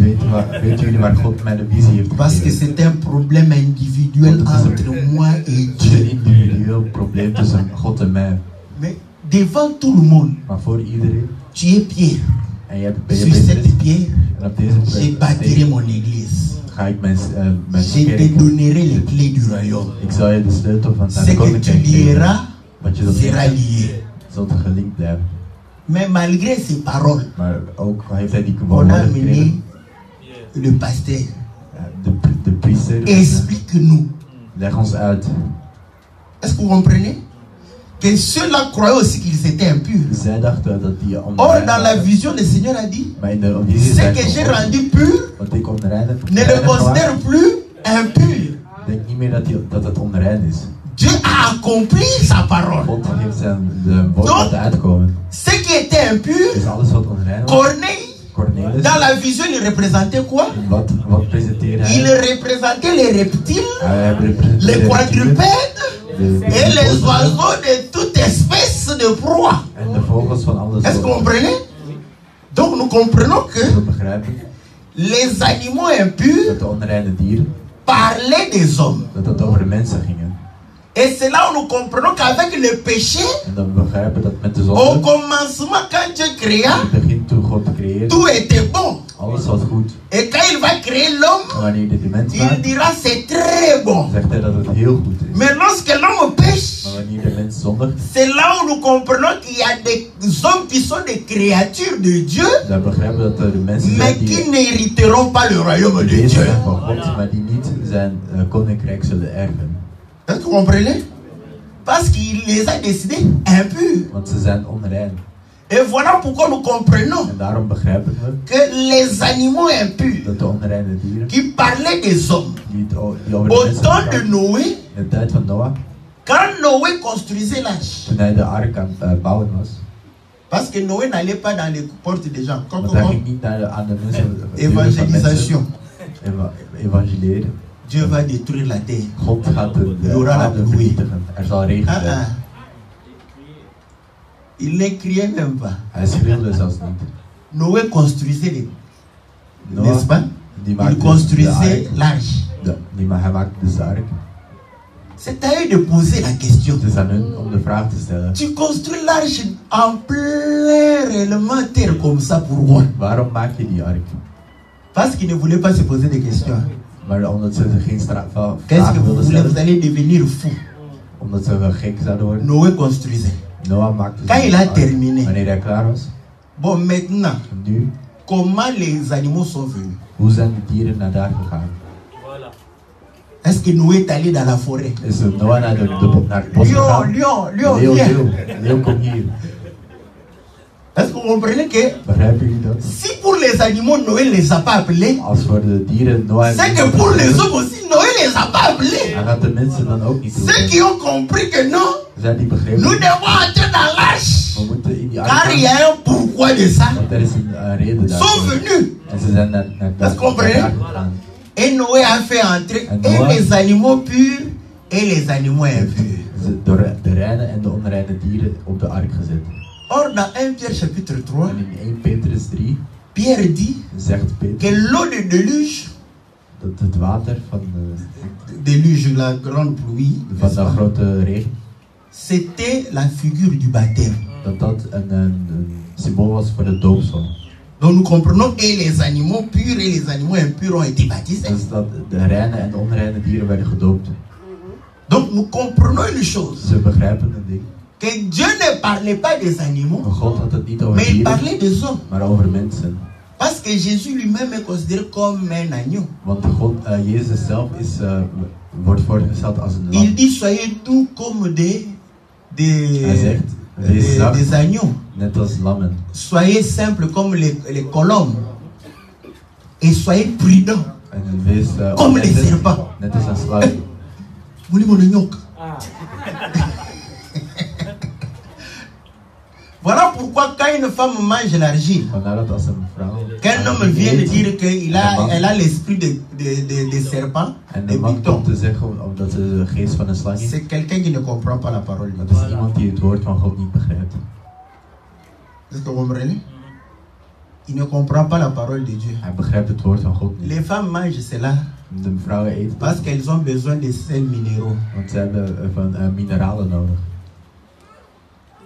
weten jullie waar God mij de visie heeft Parce que gegeven. c'est un problème individuel entre moi et Het is een Dieu. individueel probleem tussen God en mij. Mais devant tout le monde, Maar voor iedereen. tu es Pierre. En je hebt Sur cette pierre, en op deze je bâtirai mon église. ga ik mijn Je te kerk. donnerai les clés du royaume. Ik zal je de sleutel van Ce het que tu koninkrijk lieras geven. Wat je dat sera lié. zult gelinkt blijven. Mais malgré ces paroles, Maar ook heeft hij die on a woorden amené gekregen. le pasteur. Ja, de priester. Explique-nous. Leg ons uit. Est-ce que vous comprenez? Que ceux-là croyaient aussi qu'ils étaient impurs. Zij dachten dat die Or, onrein dans la waren. vision, le Seigneur a dit, Maar in de visie ce zei que j'ai God, rendu pur, wat ik onrein heb, ne le reinig considère gemaakt, plus impur. denk niet meer dat het onrein is. Dieu a accompli sa parole. God heeft zijn de woord Donc, laten uitkomen. Ce qui était impur, Dus alles wat onrein was, Corneille Cornelis. Dans la vision, il représentait quoi? Wat presenteerde hij? Il représentait les reptiles, Hij representeerde les de quadrupèdes et les oiseaux de toute espèce de proie. En de vogels van alle Est-ce que vous soorten. comprenez? Donc nous comprenons que We begrijpen les animaux impurs dat de onreine dieren, parlaient des hommes. dat het over de mensen gingen. Et c'est là où nous comprenons qu'avec le péché, En dan begrijpen dat met de au zonde, commencement, quand Dieu créa, in het begin toen God creëerde, tout était bon. alles was goed. Et quand il va créer En l'homme, wanneer hij de mens il maakt, dira c'est très bon. zegt hij dat het heel goed is. Mais lorsque l'homme pêche, Maar wanneer de mens zondigt, c'est là où nous comprenons qu'il y a des hommes qui sont des créatures de Dieu, dan begrijpen we dat er de mensen mais zijn qui die n'hériteront pas le royaume de bezig Dieu. zijn van God, maar die niet zijn koninkrijk zullen erven. Est-ce que vous comprenez? Parce qu'il les a décidés impurs. Want ze zijn onrein. Et voilà pourquoi nous comprenons En daarom begrijpen we que les animaux impurs dat de onreine dieren, qui parlaient des hommes, die over de au mensen temps de praten, Noé, in de tijd van Noach, quand Noé construisait l'arche, toen hij de ark aan het bouwen was, parce que Noé n'allait pas dans les portes des gens, comme want hij ging niet aan de mensen, évangélisation. evangeleren. Dieu va détruire la terre. God gaat de Aura la aarde pluie. vernietigen. Er zal regen Ah, zijn. ah. Il ne criait même pas. Hij schreeuwde zelfs niet. Noé construisait les, Noach, n'est-ce pas? die Il maakte construisait de ark. l'arche. Hij maakte dus de ark. C'est à eux de poser la question. Het is aan hun om de vraag te stellen. Tu construis l'arche en plein réellement terre comme ça, pourquoi? Waarom maak je die ark? Parce qu'ils ne voulaient pas se poser des questions. Maar omdat ze geen Qu'est-ce que vragen vous wilden voulez? Vous stellen. allez devenir fou. Omdat ze gek zouden worden. Noé construisait. Noah maakte Quand il a de ark. terminé. Wanneer hij klaar was. Bon, maintenant, En nu, comment les animaux sont venus? hoe zijn de dieren naar daar gegaan? Est-ce que Noé est allé dans la forêt? Is Noah naar het bos Lion, gegaan? lion, Leeuw, viens. leeuw, kom hier. Est-ce que vous comprenez que Begrijpen jullie dat? si pour les animaux, Noé ne les a pas appelés, Als voor de dieren Noah... c'est que pour les hommes aussi, Noé ne les a pas appelés. Hij gaat de mensen dan ook niet Ceux qui roepen. ont compris que non, Zijn die begrepen? nous devons entrer dans l'arche. We moeten in die ark Car il y gaan. a un pourquoi de ça. Want er is een reden Sont daarvoor. venus. En ze zijn naar Est-ce que vous comprenez? daar gegaan. Et Noé a fait entrer Et et Noah- les animaux purs et les animaux impurs. Door de reine en de onreine dieren op de ark gezet. Or, dans 1 Pierre chapitre 3, En in 1 Petrus 3 Pierre dit zegt Petrus que l'eau de déluge, dat het water van déluge, la grande pluie, de n'est-ce pas? grote regen, C'était la figure du baptême. dat een symbool was voor de doopsel. Donc nous comprenons que les animaux purs et les animaux impurs ont été baptisés. Dus dat de reine en de onreine dieren werden gedoopt. Donc nous comprenons une chose, Ze begrijpen een ding. que Dieu ne parlait pas des animaux, Maar God had het niet over mais il dieren, parlait des hommes. maar over mensen. Parce que Jésus lui-même est considéré comme un agneau. Want Jezus zelf wordt voorgesteld als een Il lam. dit soyez doux comme Hij zegt, wees zacht, des agneaux. net als lammen. Soyez simples comme les colombes. Et soyez prudents. En wees Comme les oplettend, serpents. net als een sluip. Vous voulez mon agneau? Voilà pourquoi quand une femme mange l'argile, Vandaar dat als een vrouw... qu'un homme vient de dire qu'elle a l'esprit de serpent, En de de man python, komt te zeggen omdat ze de geest van een slang is. c'est quelqu'un qui ne comprend pas la parole de Dat Dieu. is iemand die het woord van God niet begrijpt. Est-ce que vous comprenez? Il ne comprend pas la parole de Dieu. Hij begrijpt het woord van God niet. Les femmes mangent cela De vrouwen eten parce dat, qu'elles ont besoin de sels minéraux. want ze hebben van mineralen nodig.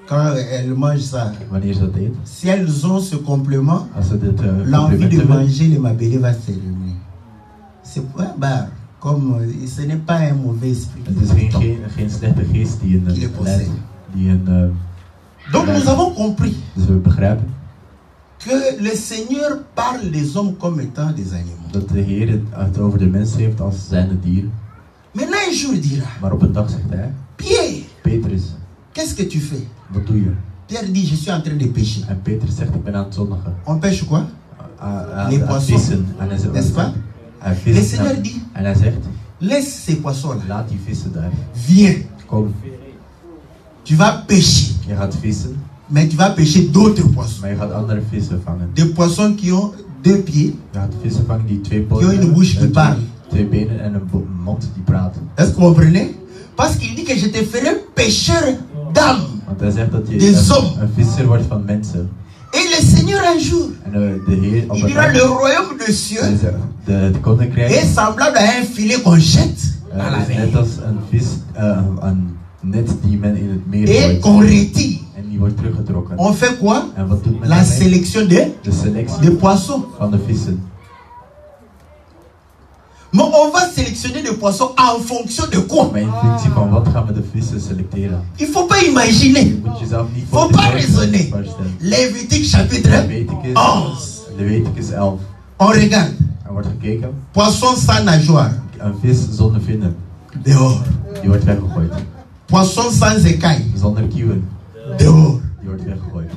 Quand elles mangent ça, Wanneer ze dat eten. si elles ont ce complément, Als ze dit l'envie complement de hebben, manger les mabélés va s'éliminer. C'est pas bar, comme ce n'est pas un mauvais esprit. het is geen slechte geest die Die een possède. leidt. Die een... Donc nous avons compris Dus we begrijpen que le Seigneur parle des hommes comme étant des animaux. dat de Heer het over de mens heeft als zijnde dier. Maintenant un jour il dira, Maar op een dag zegt hij, Pierre, Petrus, qu'est-ce que tu fais? wat doe je? Pierre dit, je suis en train de pêcher. En Petrus zegt, ik ben aan het zondigen. On pêche quoi? Les Aan het poissons. vissen. En hij zegt, N'est-ce pas? hij Le vist Seigneur dit, en hij zegt, laisse ces poissons-là. laat die vissen daar. Viens, Kom, tu vas pêcher. je gaat vissen. Mais tu vas pêcher d'autres poissons. Maar je gaat andere vissen vangen. Des poissons qui ont 2 pieds, Je gaat vissen vangen die 2 qui poten ont une hebben, bouche qui parle. 2 benen en een mond die praat. Est-ce que vous comprenez? Parce qu'il dit que je te ferai pêcheur d'âmes. Want hij zegt dat je Des hommes. een visser wordt van mensen. Et le Seigneur un jour, En de Heer op il een dira dag, le royaume des cieux hij zegt, het koninkrijk est semblable à un filet qu'on jette dans la is mer net als een vis, een net die men in het meer et gooit. qu'on retire. En die wordt teruggetrokken. On fait quoi? En wat doet men La daarmee? sélection De selectie des poissons. van de vissen. Mais on va sélectionner des poissons en fonction de quoi? Maar in functie van wat gaan we de vissen selecteren? Il ne faut pas imaginer. Je moet jezelf niet Faut pas raisonner. voorstellen. Lévitique chapitre Leviticus 11. 11. On regarde. Er wordt gekeken. Poisson sans nageoire. Een vis zonder vinnen. Dehors. Die wordt weggegooid. Poisson sans écailles. Zonder kieuwen. Dehors. Die wordt weggegooid.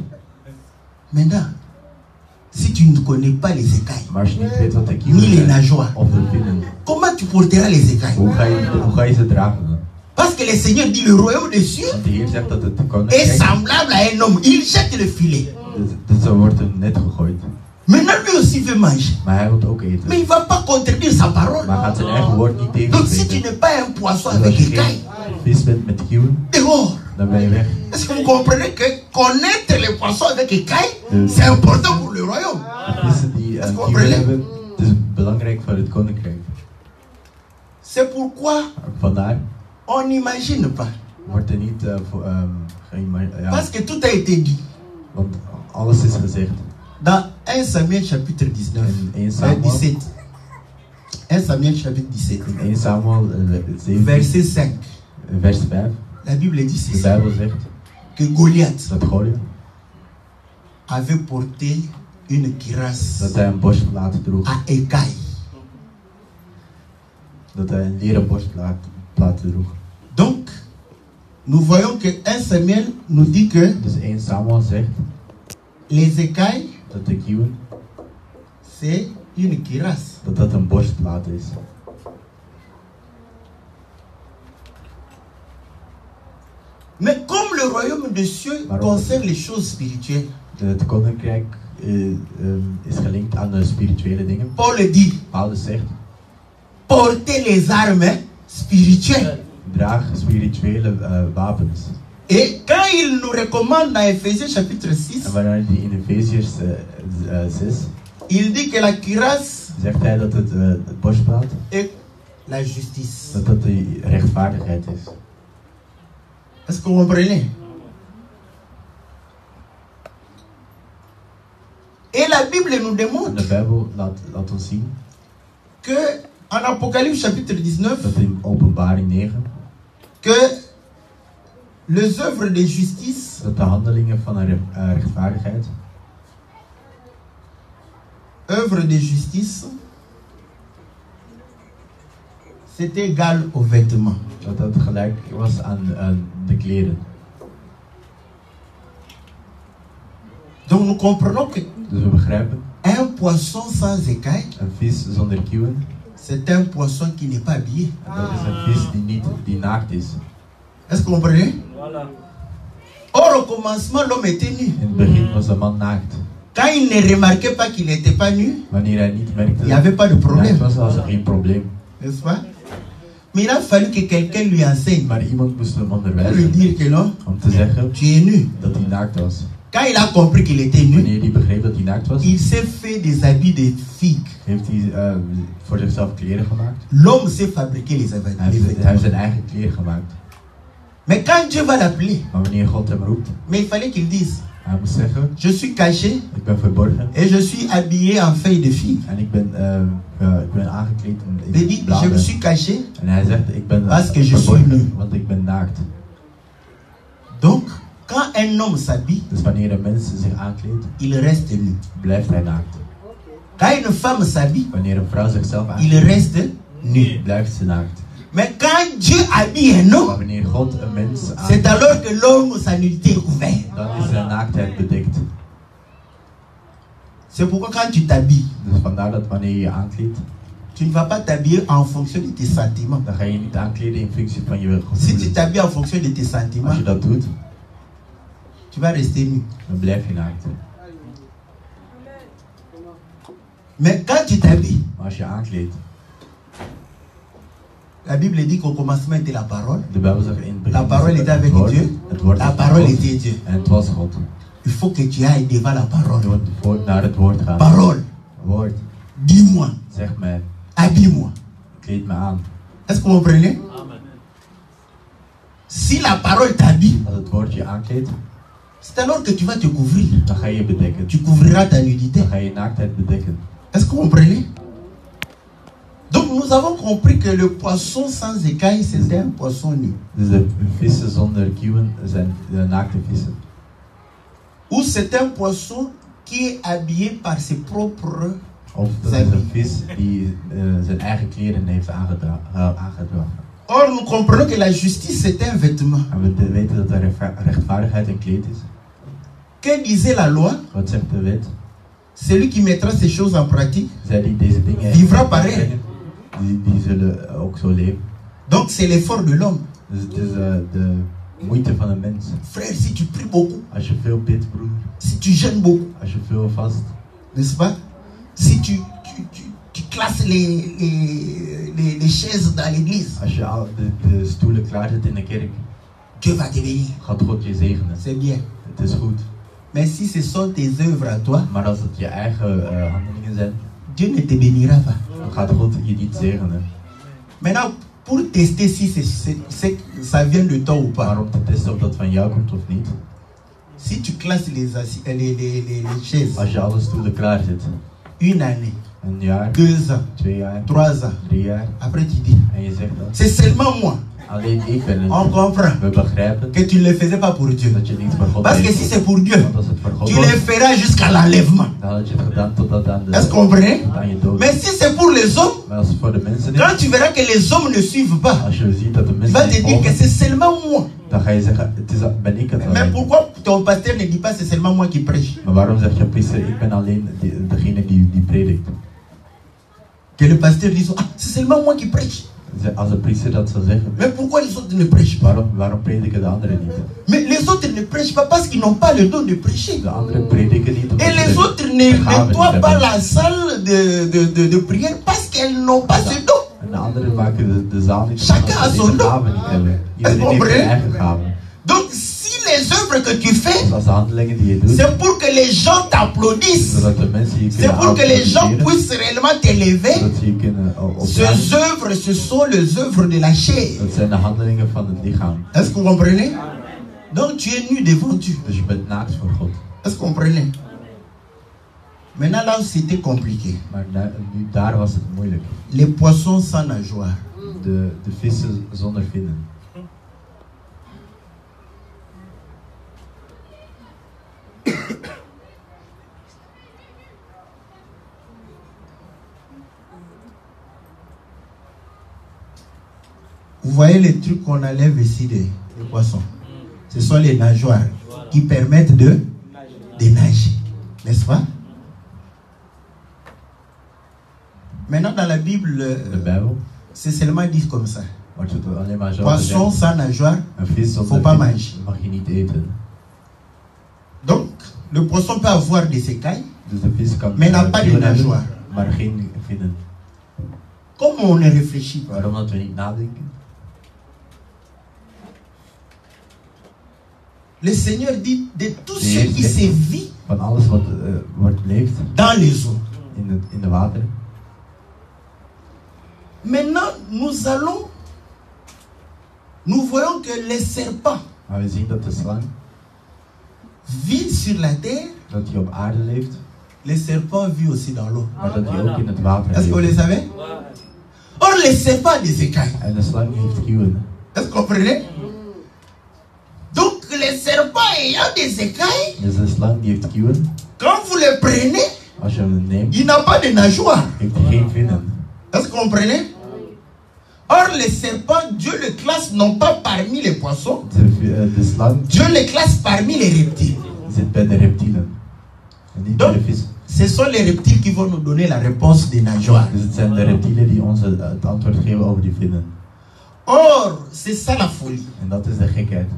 Maintenant, si tu ne connais pas les écailles, Maar als je niet weet wat de ni kieuwen les zijn, nageoires, of de vinnen, comment tu porteras les écailles? hoe ga je ze dragen dan? Parce que le Seigneur dit le royaume des cieux Want de Heer zegt dat het est koninkrijk semblable à un homme. Il jette le filet. dat zo wordt er net gegooid. Maintenant, lui aussi veut manger. Maar hij wil ook eten. Mais il ne va pas contredire sa parole. Maar hij gaat zijn eigen woord niet Donc, si tu tegenspreken. n'es pas un poisson Dus avec als je écailles, geen vis bent met kieuwen, dehors. dan ben je weg. Est-ce que vous comprenez que connaître les poissons avec écailles, Oui. c'est important pour le royaume? De vissen die een kieuwen hebben, het is belangrijk voor het koninkrijk. C'est pourquoi Vandaar on n'imagine pas. wordt er niet ja, Parce que tout a été dit. want alles is gezegd. Dans 1 Samuel chapitre 19, In 1 Samuel, 17. 1 Samuel chapitre 17, in 1 Samuel 7, verset 5. vers 5, La Bible dit de ceci, Bijbel zegt que Goliath dat Goliath avait porté une cuirasse dat hij een borstplaat droeg. à écailles. Dat hij een leren borstplaat droeg. Donc, nous voyons que 1 Samuel nous dit que Dus 1 Samuel zegt les écailles, dat de kieuwen, c'est une cuirasse. dat een borstplaat is. Mais comme le royaume des cieux concerne les choses spirituelles, Het koninkrijk is gelinkt aan de spirituele dingen. Paul dit, Paulus zegt, portez les armes spirituelles. draag spirituele wapens. Et quand il nous recommande dans Ephésiens chapitre 6, En wanneer hij in Efeziërs 6 il dit que la cuirasse zegt hij dat het borstplaat, est la justice. dat de rechtvaardigheid is. Est-ce que vous comprenez? Et la Bible nous En de démontre Bijbel laat ons zien que en Apocalypse chapitre 19, dat in Openbaring 9 que les œuvres de justice dat de handelingen van een rechtvaardigheid, œuvres de justice, c'est égal aux vêtements. dat gelijk was aan de kleren. Donc nous comprenons que Dus we begrijpen, un poisson sans écailles, een vis zonder kieuwen, c'est un poisson qui n'est pas habillé. dat is een vis die naakt is. Est-ce que vous comprenez? Voilà. Or, au commencement, l'homme était nu. In het begin was de man naakt. Quand il ne remarquait pas qu'il n'était pas nu, Wanneer hij niet merkte il n'y avait pas de dat hij problème. naakt was er geen probleem. N'est-ce pas? Mais il a fallu que quelqu'un lui enseigne Maar iemand moest hem pour lui onderwijzen dire que non, om te zeggen tu es nu. dat hij naakt was. Quand il a compris qu'il était nu, Wanneer hij begreep dat hij naakt was, il s'est fait des habits de figues. heeft hij voor zichzelf kleren gemaakt. L'homme s'est fabriqué les habits. Hij heeft zijn eigen kleren gemaakt. Mais quand Dieu va l'appeler, Maar wanneer God hem roept, mais il fallait qu'il dise, hij moet zeggen, je suis caché ik ben verborgen et je suis habillé en feuilles de figue. en ik ben aangekleed Il in dit, je me bladeren. suis caché. En hij zegt, ik ben Parce que je suis verborgen, nu. want ik ben naakt. Donc, quand un homme s'habille, Dus wanneer een mens zich aankleedt, il reste nu. blijft hij naakt. Quand une femme s'habille, Wanneer een vrouw zichzelf il aankleedt, reste nu. blijft ze naakt. Mais quand Dieu habille un Maar homme, wanneer God een mens c'est aankleedt, alors que l'homme sa nudité est couverte. dan is zijn naaktheid bedekt. C'est pourquoi quand tu t'habilles, Dus vandaar dat wanneer je je aankleedt, tu ne vas pas t'habiller en fonction de tes sentiments. dan ga je niet aankleden in functie van je Si tu gevoelens. t'habilles en fonction de tes Als je sentiments, dat doet, tu vas rester nu. Dan blijf je naakt. Mais quand tu t'habilles, Maar als je aankleedt, la Bible dit qu'au commencement était la parole. de Bijbel zegt in het begin La parole is était het avec woord, Dieu. het woord La was met parole God, était Dieu. en het was God. Il faut que tu ailles devant la parole. Je moet naar het woord gaan. Parole, Woord, dis-moi, zeg mij, habille-moi. kleed me aan. Est-ce que vous comprenez? Si la parole t'habille, Als het woord je aankleedt, c'est alors que tu vas te couvrir. dan ga je je bedekken. Tu couvriras ta nudité. Dan ga je je naaktheid bedekken. Est-ce que vous comprenez? Donc nous avons compris que le poisson sans écaille, c'était un poisson nu. Dus de vissen zonder kieuwen zijn de naakte vissen. Ou c'est un poisson qui est habillé par ses propres Of dat is een vis die zijn eigen kleren heeft aangedragen. Or, nous comprenons que la justice, c'est un vêtement. En we weten dat de rechtvaardigheid een kleed is. Que disait la loi? Wat zegt de wet? Celui qui mettra ces choses en pratique Zij die deze dingen vivra pareil. Die zullen ook zo leven. Donc, c'est l'effort de l'homme. Dus het is de moeite van een mens. Frère, si tu pries beaucoup, Als je veel bidt, broer. si tu jeûnes beaucoup, Als je veel vast. n'est-ce pas? Si tu classes les chaises dans l'église, Als je al de stoelen klaarzet in de kerk, Dieu va te bénir. gaat God je zegenen. C'est bien. Het is goed. Mais si ce sont tes œuvres à toi, Maar als het je eigen handelingen zijn, Dieu ne te bénira pas. dan gaat God je niet zegenen. Maintenant, pour tester si ça vient de toi ou pas, Maar om te testen of dat van jou komt of niet, si tu classes les chaises, als je alle stoelen klaarzet, une année, een jaar, 2 ans, 2 jaar, 3 ans, 3 jaar, après tu dis, en je zegt dat, c'est seulement moi. alleen ik ben het. On comprend We begrijpen que tu ne le faisais pas pour Dieu. dat je niet voor God Parce que deed. si c'est pour Dieu, Want als het voor God tu was, le feras jusqu'à l'enlèvement. dan had je het gedaan totdat aan Est-ce que vous comprenez? aan je dood. Mais si c'est pour les hommes, Maar als het voor de mensen is, quand tu verras que les hommes ne suivent pas, als je ziet dat de tu mensen vas te niet dire que volgen, c'est seulement moi. dan ga je zeggen, ben ik het Mais alleen. pourquoi ton pasteur ne dit pas c'est seulement moi qui prêche? Maar waarom zegt je priester, ik ben alleen degene die predikt? Que le pasteur dise, ah, c'est seulement moi qui prêche. Als de priester dat zou zeggen, Mais pourquoi les autres ne prêchent pas? waarom prediken de anderen niet? Mais les autres ne prêchent pas parce qu'ils n'ont pas le don de prêcher. De anderen prediken niet omdat Et les ze autres de ne gaven niet nettoient pas hebben. la salle de prière parce qu'elles n'ont pas ce don. En de anderen maken de zaal niet Chacun omdat a ze son deze don. gaven niet hebben. Iedereen Est-ce heeft qu'on zijn prie? eigen gaven. Donc si les œuvres que tu fais, Dus als de handelingen die je doet, c'est pour que les gens t'applaudissent. zodat de mensen je C'est kunnen pour que les gens applaudisseren, puissent réellement t'élever. zodat ze je kunnen opdragen. Ces œuvres, ce sont les œuvres de la chair. Dat zijn de handelingen van het lichaam. Est-ce que vous comprenez? Donc tu es nu devant Dieu. Dus je bent naakt voor God. Est-ce que vous comprenez? Maintenant là où c'était compliqué. Maar nu, daar was het moeilijk. Les poissons sans nageoire. De vissen zonder vinnen. Vous voyez les trucs qu'on enlève ici des poissons. Ce sont les nageoires qui permettent de nager. N'est-ce pas? Maintenant dans la Bible, De Bijbel c'est seulement dit comme ça. wordt het alleen maar zo Poisson gezegd. sans nageoire, Een vis faut zonder pas vinnen manger. mag je niet eten. Donc le poisson peut avoir des écailles, Dus de vis kan mais n'a pas de kieuwen hebben, nageoire. maar geen vinnen. Comme on ne réfléchit pas. Waarom dat we niet nadenken? Le Seigneur dit de tout Nee, ce qui nee. se vit Van alles wat leeft dans les eaux. in de water. Maintenant, nous voyons que les serpents Maar we zien dat de slang, vivent sur la terre. dat hij op aarde leeft, Les serpents vivent aussi dans l'eau. maar dat hij ook in het water Est-ce que vous le leeft. savez? Or, les serpents ont des écailles. En de slang heeft kieuwen. Est-ce que vous comprenez? Donc, les serpents ayant des écailles, Dus de slang die heeft kieuwen, quand vous les prenez, als je hem neemt, il n'a pas de nageoire. heeft hij geen vinnen. Est-ce que vous comprenez? Or, les serpents, Dieu les classe non pas parmi les poissons, De slang Dieu les classe parmi les reptiles. zit bij de reptielen. En niet bij de vis. Ce sont les reptiles qui vont nous donner la réponse des nageoires. Dus het zijn de reptielen die ons het antwoord geven over die vinnen. Or, c'est ça la folie. En dat is de gekheid.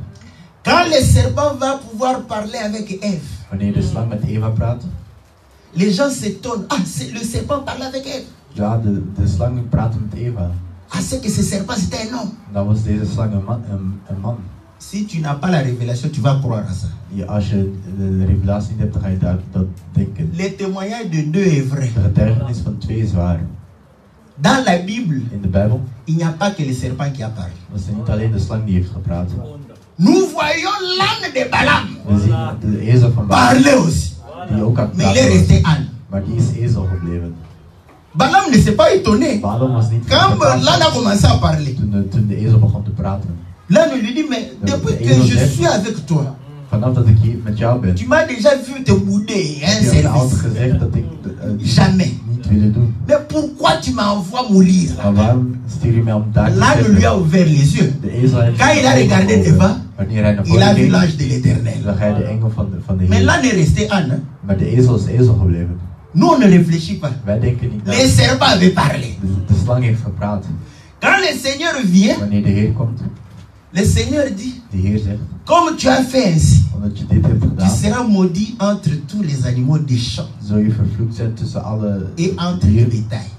Quand le serpent va pouvoir parler avec Ève, Wanneer de slang met Eva praat, les gens s'étonnent. Ah, le serpent parle avec Ève. ja, de slang praatte met Eva. Ah, c'est que ce serpent c'était un homme. Dan was deze slang een man. Si tu n'as pas la révélation, tu vas croire à ça. Ja, als je de revelatie niet hebt, dan ga je dat denken. Le témoignage de deux est vrai. De getuigenis van 2 is waar. Dans la Bible, In de Bijbel il n'y a pas que le serpent qui a parlé. was het niet alleen de slang die heeft gepraat. Nous voyons l'âne de Balaam We zien de ezel van Balaam, parler aussi. die ook aan het Mais il est praten resté was. âne. Maar die is ezel gebleven. Balaam ne s'est pas étonné. Balaam was niet Quand verbaasd l'âne a commencé à parler, toen de ezel begon te praten. l'âne lui dit, mais depuis que je suis avec toi, Vanaf dat ik hier met jou ben, tu m'as déjà vu te bouder, hein, heb je altijd service. gezegd dat ik Jamais. niet willen doen. Mais pourquoi tu m'envoies mourir? Maar waarom stuur je mij om daar te L'âne lui a sterven? ouvert les yeux. De ezel heeft Quand il a regardé ogen devant, open. Wanneer hij naar il a voren vu keek, l'ange de l'éternel. zag hij de engel van de Mais Heer. l'âne est resté âne. Hein. Maar de ezel is ezel gebleven. Nous, on ne réfléchit pas. Wij denken niet na. Les serpents avaient parlé. De slang heeft gepraat. Quand le Seigneur vient, Wanneer de Heer komt, le Seigneur dit, de Heer zegt, comme tu as fait ainsi, omdat je dit hebt tu gedaan, seras maudit entre tous les animaux des champs zul je vervloekt zijn tussen alle et entre les dieren bétails.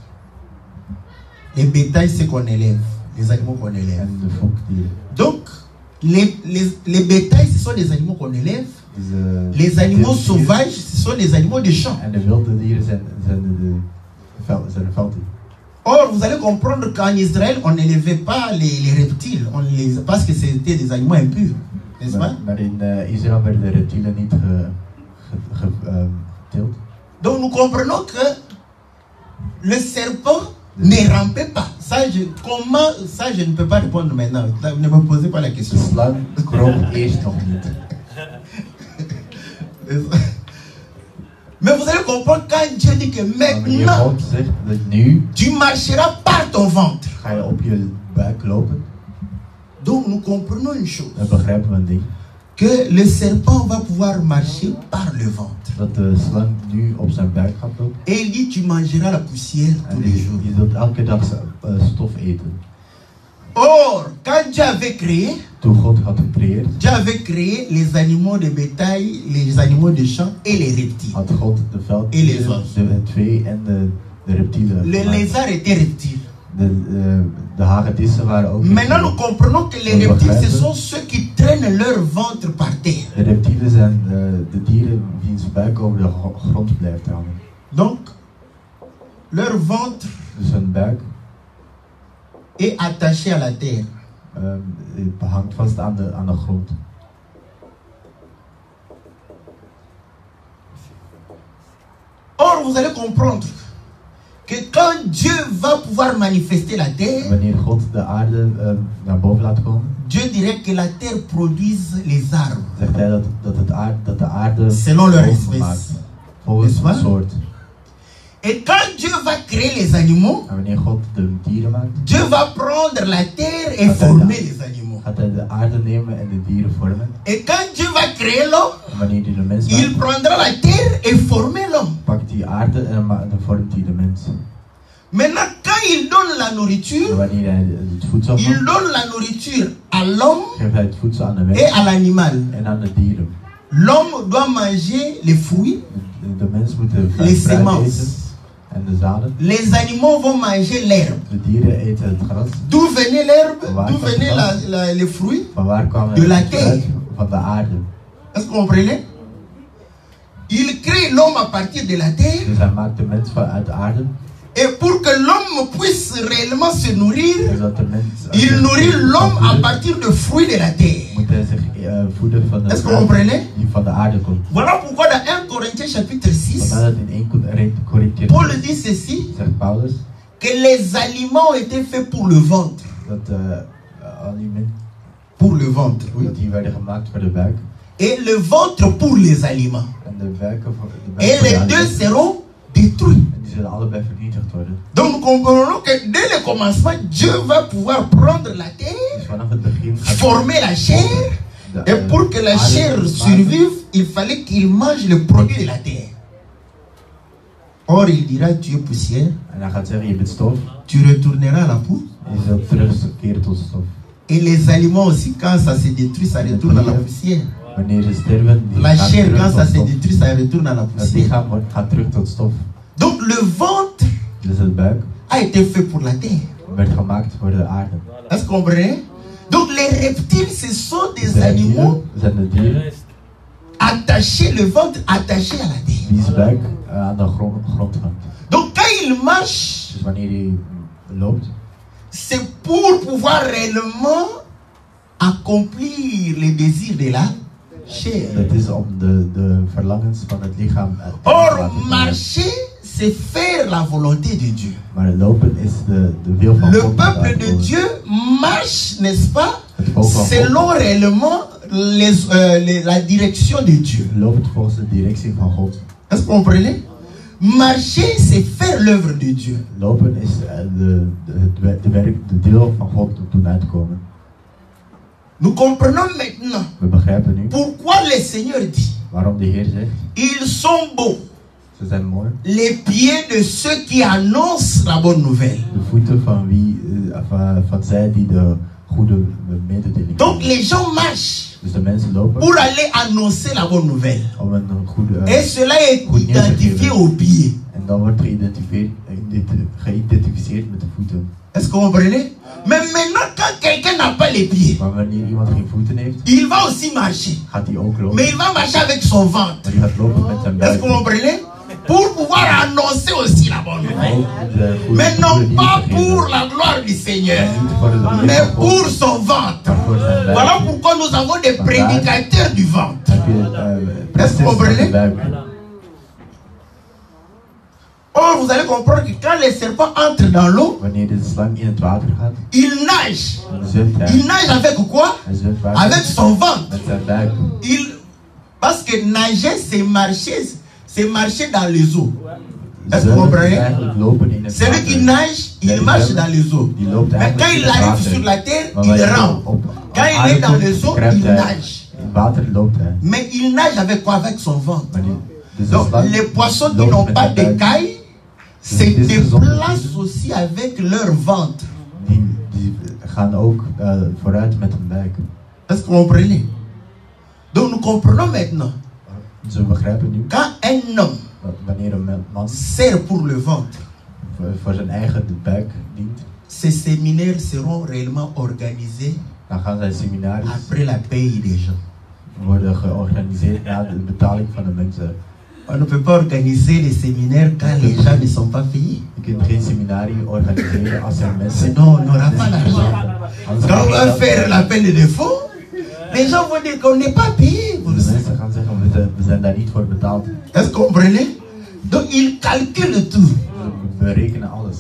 Les bétails, c'est qu'on élève, les animaux qu'on élève. en de volkdieren. Donc, les bétails, ce sont les animaux qu'on élève. Dus, Les animaux de dieren sauvages, ce sont les animaux des champs. en de wilde dieren zijn de velddieren. Or, vous allez comprendre qu'en Israël, on n'élevait pas les reptiles, parce que c'était des animaux impurs, n'est-ce pas? Maar in Israël werden de reptielen niet geteeld. Donc, nous comprenons que le serpent ne rampait pas. Ça, je ne peux pas répondre maintenant. Ne me posez pas la De question. slang kroop eerst nog niet. Mais vous allez comprendre quand Dieu dit que Maar wanneer maintenant, God zegt dat nu tu marcheras par ton ventre. ga je op je buik lopen, Donc, nous comprenons une chose. dan begrijpen we een ding. Que le serpent va pouvoir marcher par le ventre. Dat de slang nu op zijn buik gaat lopen. Et il dit, tu mangeras la poussière tous En les jours. je zult elke dag stof eten. Or, quand Dieu avait créé, Toen God had gecreëerd, Dieu avait créé les animaux de bétail, les animaux de champ et les reptiles. had God de Et les velddieren, vos. de vee en de reptielen Le gemaakt. lézard était reptile. De hagedissen waren ook Maintenant, nous reptielen. comprenons que les reptiles, ce sont ceux qui traînent leur ventre par terre. De reptielen zijn de dieren wiens buik over de grond blijft hangen. Donc, leur ventre Dus hun buik est attaché à la terre. hangt vast aan de grond. Or, vous allez comprendre que quand Dieu va pouvoir manifester la En terre, wanneer God de aarde naar boven laat komen, Dieu dirait que la terre produise les arbres. zegt hij dat de aarde Selon leur bomen espèce. maakt. Volgens N'est-ce pas? een soort. Et quand Dieu va créer les animaux, En wanneer God de dieren maakt, Dieu va prendre la terre et former les animaux. gaat hij de aarde nemen en de dieren vormen. Et quand Dieu va créer l'homme, En wanneer hij de mens il maakt, prendra la terre et former l'homme. pakt hij aarde en dan vormt hij de mens. Maintenant, quand il donne la En nourriture, wanneer hij het voedsel il geeft, donne la nourriture à l'homme geeft hij het voedsel aan de mens et à l'animal. en aan de dieren. L'homme doit manger les fruits, De mens moet de les fruit semences. eten en de zaden. Les animaux vont manger l'herbe. De dieren eten het gras. D'où venait l'herbe? Waar D'où komt venaient het les fruits? Van waar kwam De la het terre. fruit? Van de aarde. Est-ce que vous comprenez? Il crée l'homme à partir de la terre. Dus hij maakt de mens uit de aarde. Et pour que l'homme puisse réellement se nourrir, Zodat de mens il nourrit l'homme à partir de fruits de la terre. moet hij zich voeden van de Est-ce que vous comprenez? die van de aarde komt. Voilà pourquoi dans 1 Corinthiens chapitre 6, Vandaar dat in 1 Corinthië Paul dit ceci, zegt Paulus que les aliments ont été faits pour le ventre. dat alimenten Pour le ventre, oui. dat die werden gemaakt voor de buik. Et le ventre pour les aliments. En de buiken voor de Et buik voor de les deux alimenten. seront détruits. En die zullen allebei vernietigd worden. Donc nous comprenons que dès le commencement, Dieu va pouvoir prendre la terre, Dus vanaf het begin gaat former la chair, et pour que la aarde chair maken. survive, il fallait qu'il mange le produit de la terre. Or, il dira, tu es poussière, En hij gaat zeggen, je bent stof. tu retourneras à la poudre, En je zult terugkeren tot stof. Et les aliments aussi, quand ça se détruit, ça retourne à la poussière. Wanneer ze sterven, die La gaan chair, terug quand tot ça se stof. détruit, ça retourne à la Het poussière. lichaam gaat terug tot stof. Donc le ventre Dus het buik a été fait pour la terre. werd gemaakt voor de aarde. Est-ce que vous comprenez? Donc les reptiles, ce sont des Zijn animaux dieren, zijn de dieren attachés, le ventre attaché à la terre. die zijn buik aan de grond hangt. Donc quand il marche, Dus wanneer hij loopt, c'est pour pouvoir réellement accomplir les désirs de la chair. dat is om de verlangens van het lichaam te Or, laten volgen. marcher, c'est faire la volonté de Dieu. Maar lopen is de wil van Le God. peuple de Dieu marche, n'est-ce pas, Het volk van God selon réellement la direction de Dieu. loopt volgens de directie van God. Est-ce que vous comprenez? Marcher, c'est faire l'œuvre de Dieu. Lopen is de deel van God doen uitkomen. Nous comprenons maintenant We begrijpen nu pourquoi le Seigneur dit, waarom de Heer zegt, ils sont beaux, ze zijn mooi. les pieds de ceux qui annoncent la bonne nouvelle. De voeten van van zij die de goede mededeling Donc doen. les gens marchent Dus de mensen lopen pour aller annoncer la bonne nouvelle. om een goede Et cela est goed nieuws te identifié geven. aux pieds. En dan wordt geïdentificeerd met de voeten. Est-ce que vous comprenez? Mais maintenant, quand quelqu'un n'a pas les pieds, Maar wanneer iemand geen voeten heeft, il va aussi marcher. gaat hij ook lopen. Mais il va marcher avec son ventre. Maar die gaat lopen met zijn Est-ce buik. que vous comprenez? Pour pouvoir annoncer aussi la bonne nouvelle. Ook de goede Mais non nieuws pas te geven. pour la gloire du Seigneur, Niet voor de eer mais van God, pour son ventre. maar voor zijn buik. Voilà pourquoi nous avons des prédicateurs du ventre. Heb je Est-ce que vous van de comprenez? buik. Or, vous allez comprendre que quand les serpents entrent dans l'eau, Wanneer de slang in het water gaat, il nage. dan zwemt hij. Il nage avec quoi? Hij zwemt water Avec son ventre. met zijn buik. Parce que nager, c'est marcher dans les eaux. Est-ce que vous Zwemmen is comprenez? eigenlijk lopen in het Celui qui water. nage, il marche dans les eaux. Die loopt Mais quand eigenlijk il in het arrive water. sur la terre, Maar il wanneer hij rampe. op Quand il aarde est dans komt, les eaux, kruipt il hij. nage. In water loopt hij. Mais il nage avec quoi? Avec son ventre. Maar dus de Donc slang les poissons qui loopt n'ont met pas zijn buik. d'écailles se Dus dit is déplacent aussi avec leur ventre. Die gaan ook vooruit met hun buik. Est-ce que vous comprenez? Donc nous comprenons maintenant. Dus we begrijpen nu, Quand un homme wanneer een man sert pour le ventre, voor zijn eigen buik dient, ces séminaires seront réellement organisés dan gaan zijn seminaries après la paye des gens. worden georganiseerd na de betaling van de mensen. On ne peut pas organiser les séminaires quand les gens ne sont pas payés. Je kunt geen seminarie organiseren als er mensen... Sinon, on n'aura pas l'argent. Quand on va faire l'appel de fonds, les gens vont dire qu'on n'est pas payé pour De ça. mensen gaan zeggen, we zijn daar niet voor betaald. Est-ce que vous comprenez? Donc il calcule tout. We berekenen alles.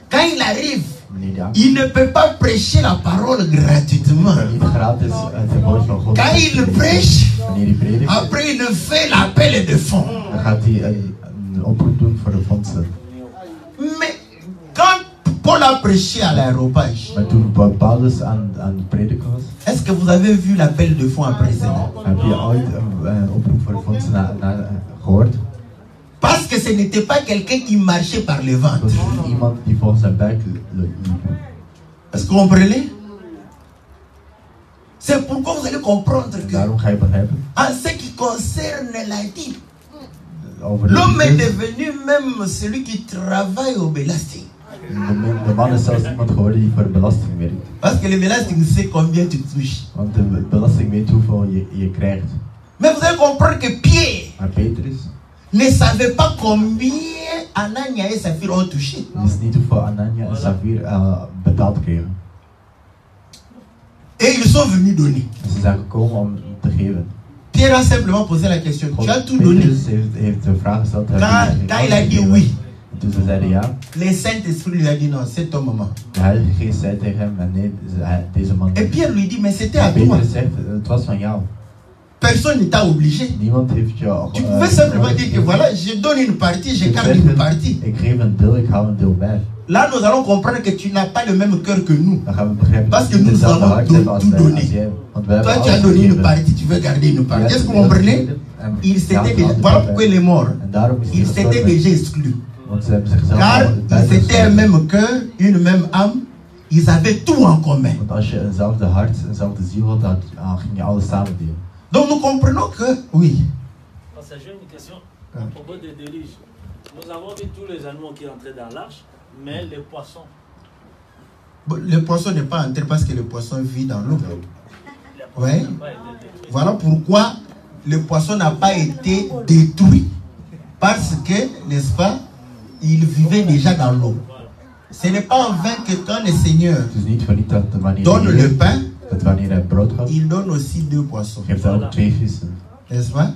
Quand il arrive, Meneer de il ne peut pas prêcher la parole gratuitement. kan niet gratis het woord van God Quand il spreken. prêche, Wanneer hij predikt, après il fait l'appel de fonds. dan gaat hij een oproep doen voor de fondsen. Mais quand Paul a prêché à l'aéropage, Maar toen Paulus aan het prediken was, est-ce que vous avez vu l'appel de fonds après cela? heb je ooit een oproep voor de fondsen gehoord? Parce que ce n'était pas quelqu'un qui marchait par le Dat ventre. was niet iemand die volgens zijn buik liep. Est-ce que vous comprenez? C'est pourquoi vous allez comprendre En que daarom ga je begrijpen, en ce qui concerne la dîme, over de l'homme est tiendes, devenu même celui qui travaille au belasting. de man is zelfs iemand geworden die voor de belasting werkt. Parce que le belasting sait combien tu touches. Want de belasting weet hoeveel je krijgt. Mais vous allez comprendre que Pierre Maar Petrus ne savait pas combien Anania et Saphir ont touché. wist niet hoeveel Anania en Safir betaald kregen. Et ils sont venus donner. En ze zijn gekomen om te geven. Pierre a simplement posé la question. Tu as tout donné. Petrus heeft de vraag gesteld. Quand il a dit oui, En toen ze zeiden ja, le Saint-Esprit lui a dit non, c'est ton moment. de Heilige Geest zei tegen hem, en nee, deze man. Et Pierre lui dit, mais c'était à En toi. Petrus zegt, het was van jou. Personne ne t'a obligé. Niemand heeft jou... Tu pouvais simplement dire que voilà, je donne une partie, j'écarte une partie. Ik geef een deel, ik hou een deel bij. Là, nous allons comprendre que tu n'as pas le même cœur que nous. Dan gaan we begrijpen Parce dat que je nous hetzelfde avons hart hebt als tout wij. donné. Als jij, want wij hebben Toi, tu as alles donné une gegeven. partie, tu veux garder une partie. Est-ce que vous comprenez? Il s'était déjà, voilà pourquoi il est mort. En daarom is hij Il s'était gestorven. déjà exclu. Want ze hebben zichzelf Car al ils étaient un buitengesloten. même cœur, une même âme, Ils avaient tout en commun. Want als je eenzelfde hart, eenzelfde ziel had, dan ging je alles samen delen. Donc nous comprenons que, oui. Parce que j'ai une question à propos des déluges. Nous avons vu tous les animaux qui entraient dans l'arche, mais les poissons. Bon, le poisson n'est pas entré parce que le poisson vit dans l'eau. Ouais. Voilà pourquoi le poisson n'a pas été détruit. Parce que, n'est-ce pas, il vivait déjà dans l'eau. Ce n'est pas en vain que quand le Seigneur Het is niet voor niet dat wanneer donne le pain, dat wanneer hij brood gaf, il donne aussi 2 poissons. geeft hij ook 2 vissen. N'est-ce pas?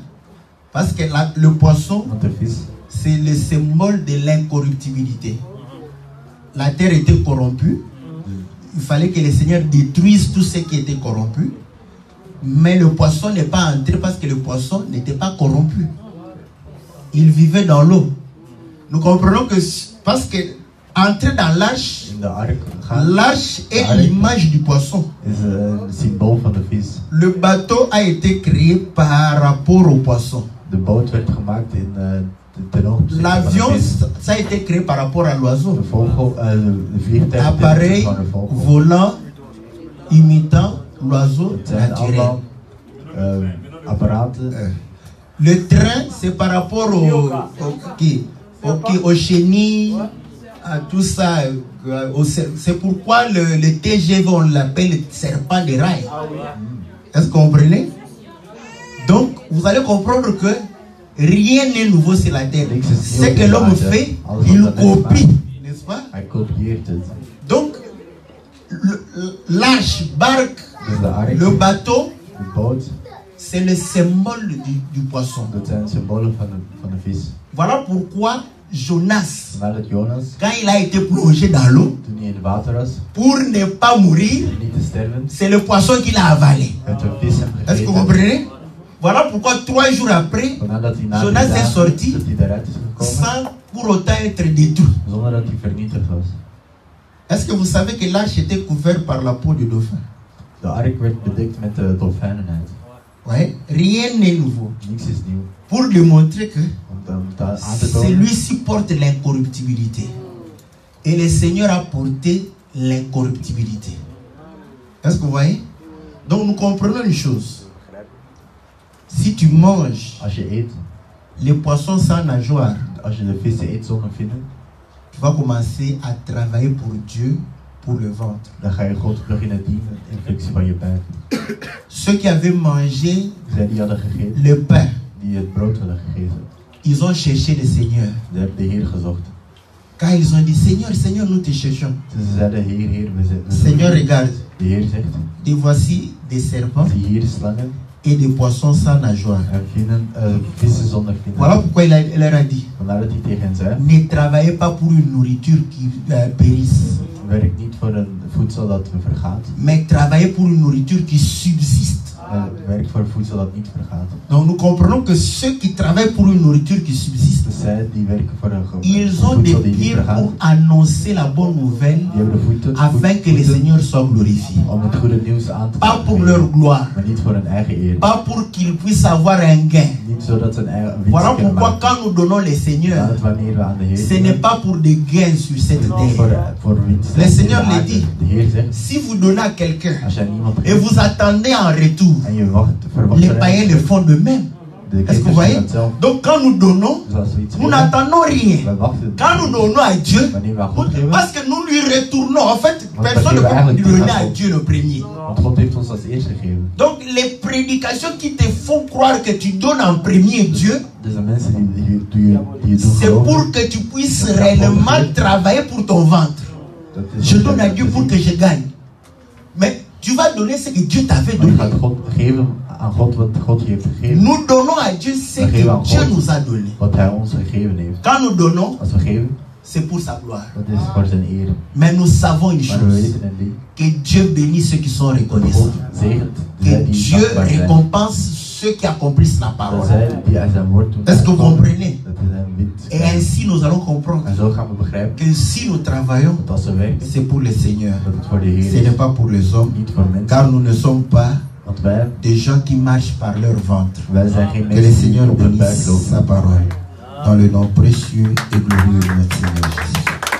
Parce que le poisson, Want de vis c'est le symbole de l'incorruptibilité. La terre était corrompue. Il fallait que le Seigneur détruise tout ce qui était corrompu. Mais le poisson n'est pas entré parce que le poisson n'était pas corrompu. Il vivait dans l'eau. Nous comprenons que parce que entrer dans l'arche, in de ark gaan, l'arche est l'image du poisson. is een symbool van de vis. Le bateau a été créé par rapport au poisson. De boot werd gemaakt in ten opzichte van L'avion, de vis. ça a été créé par rapport à l'oiseau. De vogel, de vliegtuig ten Appareil opzichte van de vogel. volant imitant l'oiseau Het zijn naturel. allemaal apparaten. Le train, c'est par rapport au chenilles, à tout ça. C'est pourquoi le TGV, on l'appelle le serpent de rail. Est-ce que vous comprenez? Donc, vous allez comprendre que rien n'est nouveau sur la terre. Ce que l'homme fait, il copie, n'est-ce pas? Hij kopieert het. Donc, l'arche, barque, Dus de ark, le bateau, de boot, c'est le symbole du poisson. dat zijn symbolen van de vis. Voilà pourquoi Jonas, Vandaar dat Jonas, quand il a été plongé dans l'eau, toen hij in het water was, pour ne pas mourir, om niet te sterven, c'est le poisson qui l'a avalé. werd de vis hem Est-ce que vous gegeten. comprenez? Voilà pourquoi 3 jours après, Vandaar dat hij na Jonas drie est dagen, sorti dat hij daaruit is gekomen, sans pour autant être détruit. zonder dat hij vernietigd was. Est-ce que vous savez que l'arche était couverte par la peau du dauphin? De ark werd bedekt met de dolfijnenhuid. Ouais, rien n'est nouveau. Niks is nieuw. Pour démontrer que Om dat aan te tonen, celui-ci porte l'incorruptibilité. Et le Seigneur a porté l'incorruptibilité. Est-ce que vous voyez? Donc nous comprenons une chose. Si tu manges als je eet, les poissons sans nageoire, als je de vissen eet zonder vinnen, tu vas commencer à travailler pour Dieu, pour le ventre. dan ga je God beginnen dienen in functie van je buik. Ceux qui avaient mangé Zij die hadden gegeten, le pain, die het brood hadden gegeten, ils ont cherché le Seigneur. ze hebben de Heer gezocht. Car ils ont dit, Seigneur, Seigneur, nous te cherchons. Dus ze zeiden, Heer, Heer, we zijn... Seigneur, regarde, De Heer zegt, et voici des serpents zie hier slangen et des poissons sans nageoire. en vissen zonder vinnen. Voilà pourquoi il leur a dit, Vandaar dat hij tegen hen zei, ne travaillez pas pour une nourriture qui périsse, werk niet voor een voedsel dat vergaat, mais travaillez pour une nourriture qui subsiste. werk voor voedsel dat niet vergaat. Donc nous comprenons que ceux qui travaillent pour une nourriture qui subsiste, Dus zij die werken voor een ils ont des voedsel die niet pieds vergaat, pour annoncer la bonne nouvelle die hebben de voeten afin que le Seigneur soit glorifié. om het goede nieuws aan te Pas pour kondigen, leur gloire, maar niet voor hun eigen eer. pas pour qu'ils puissent avoir un gain. Niet zodat ze een eigen winst Voilà kunnen pourquoi maken. quand nous donnons le Seigneur, Dat wanneer we aan de Heer ce n'est pas pour des gains sur cette terre. voor winst. Le Seigneur le dit. De Heer zegt, Si vous donnez à quelqu'un als je aan iemand et vous attendez en retour, en je verwacht les païens le font de même. de Est-ce que vous ketens voyez? doen dat zelf. Donc quand nous donnons, Dus als we iets nous geven, n'attendons rien. we wachten. Quand nous donnons à Dieu, Wanneer we aan God geven, parce que nous lui retournons. En fait, Want personne ne dat geven we peut lui eigenlijk donner terug à aan God. Dieu le premier. want God heeft ons als eerste gegeven. Donc les prédications qui te font croire que tu donnes en premier Dieu, Dus de mensen die je doen c'est geloven, pour que tu puisses réellement travailler pour ton ventre. dat is Je wat donne à Dieu pour que je gagne. Mais tu vas donner ce que Dieu t'avait Maar je donné. gaat God geven aan God wat God je heeft gegeven. Nous donnons à Dieu ce que Dieu nous a donné. Wat hij ons gegeven heeft. Quand nous donnons, Als we geven, c'est pour sa gloire. dat is voor zijn eer. Mais nous savons une Maar we chose, weten en die, que Dieu bénit ceux qui sont dat reconnaissants. God zegent Que zij die Dieu dankbaar zijn. récompense ceux qui accomplissent la Dat parole. zij die aan zijn woord doen. Est-ce que vous comprenez? Dat hij zijn wit Et krijgt. ainsi nous allons comprendre En zo gaan we begrijpen que si nous travaillons, dat als we werken, c'est pour le Seigneur. dat het voor de Ce Heer n'est is. pas pour les hommes. Niet voor mensen. Car nous ne sommes pas Want wij des gens qui marchent par leur ventre. zijn geen Que le mensen Seigneur die op hun buik bénisse lopen. sa parole. Dans le nom précieux et glorieux de notre Seigneur Jésus.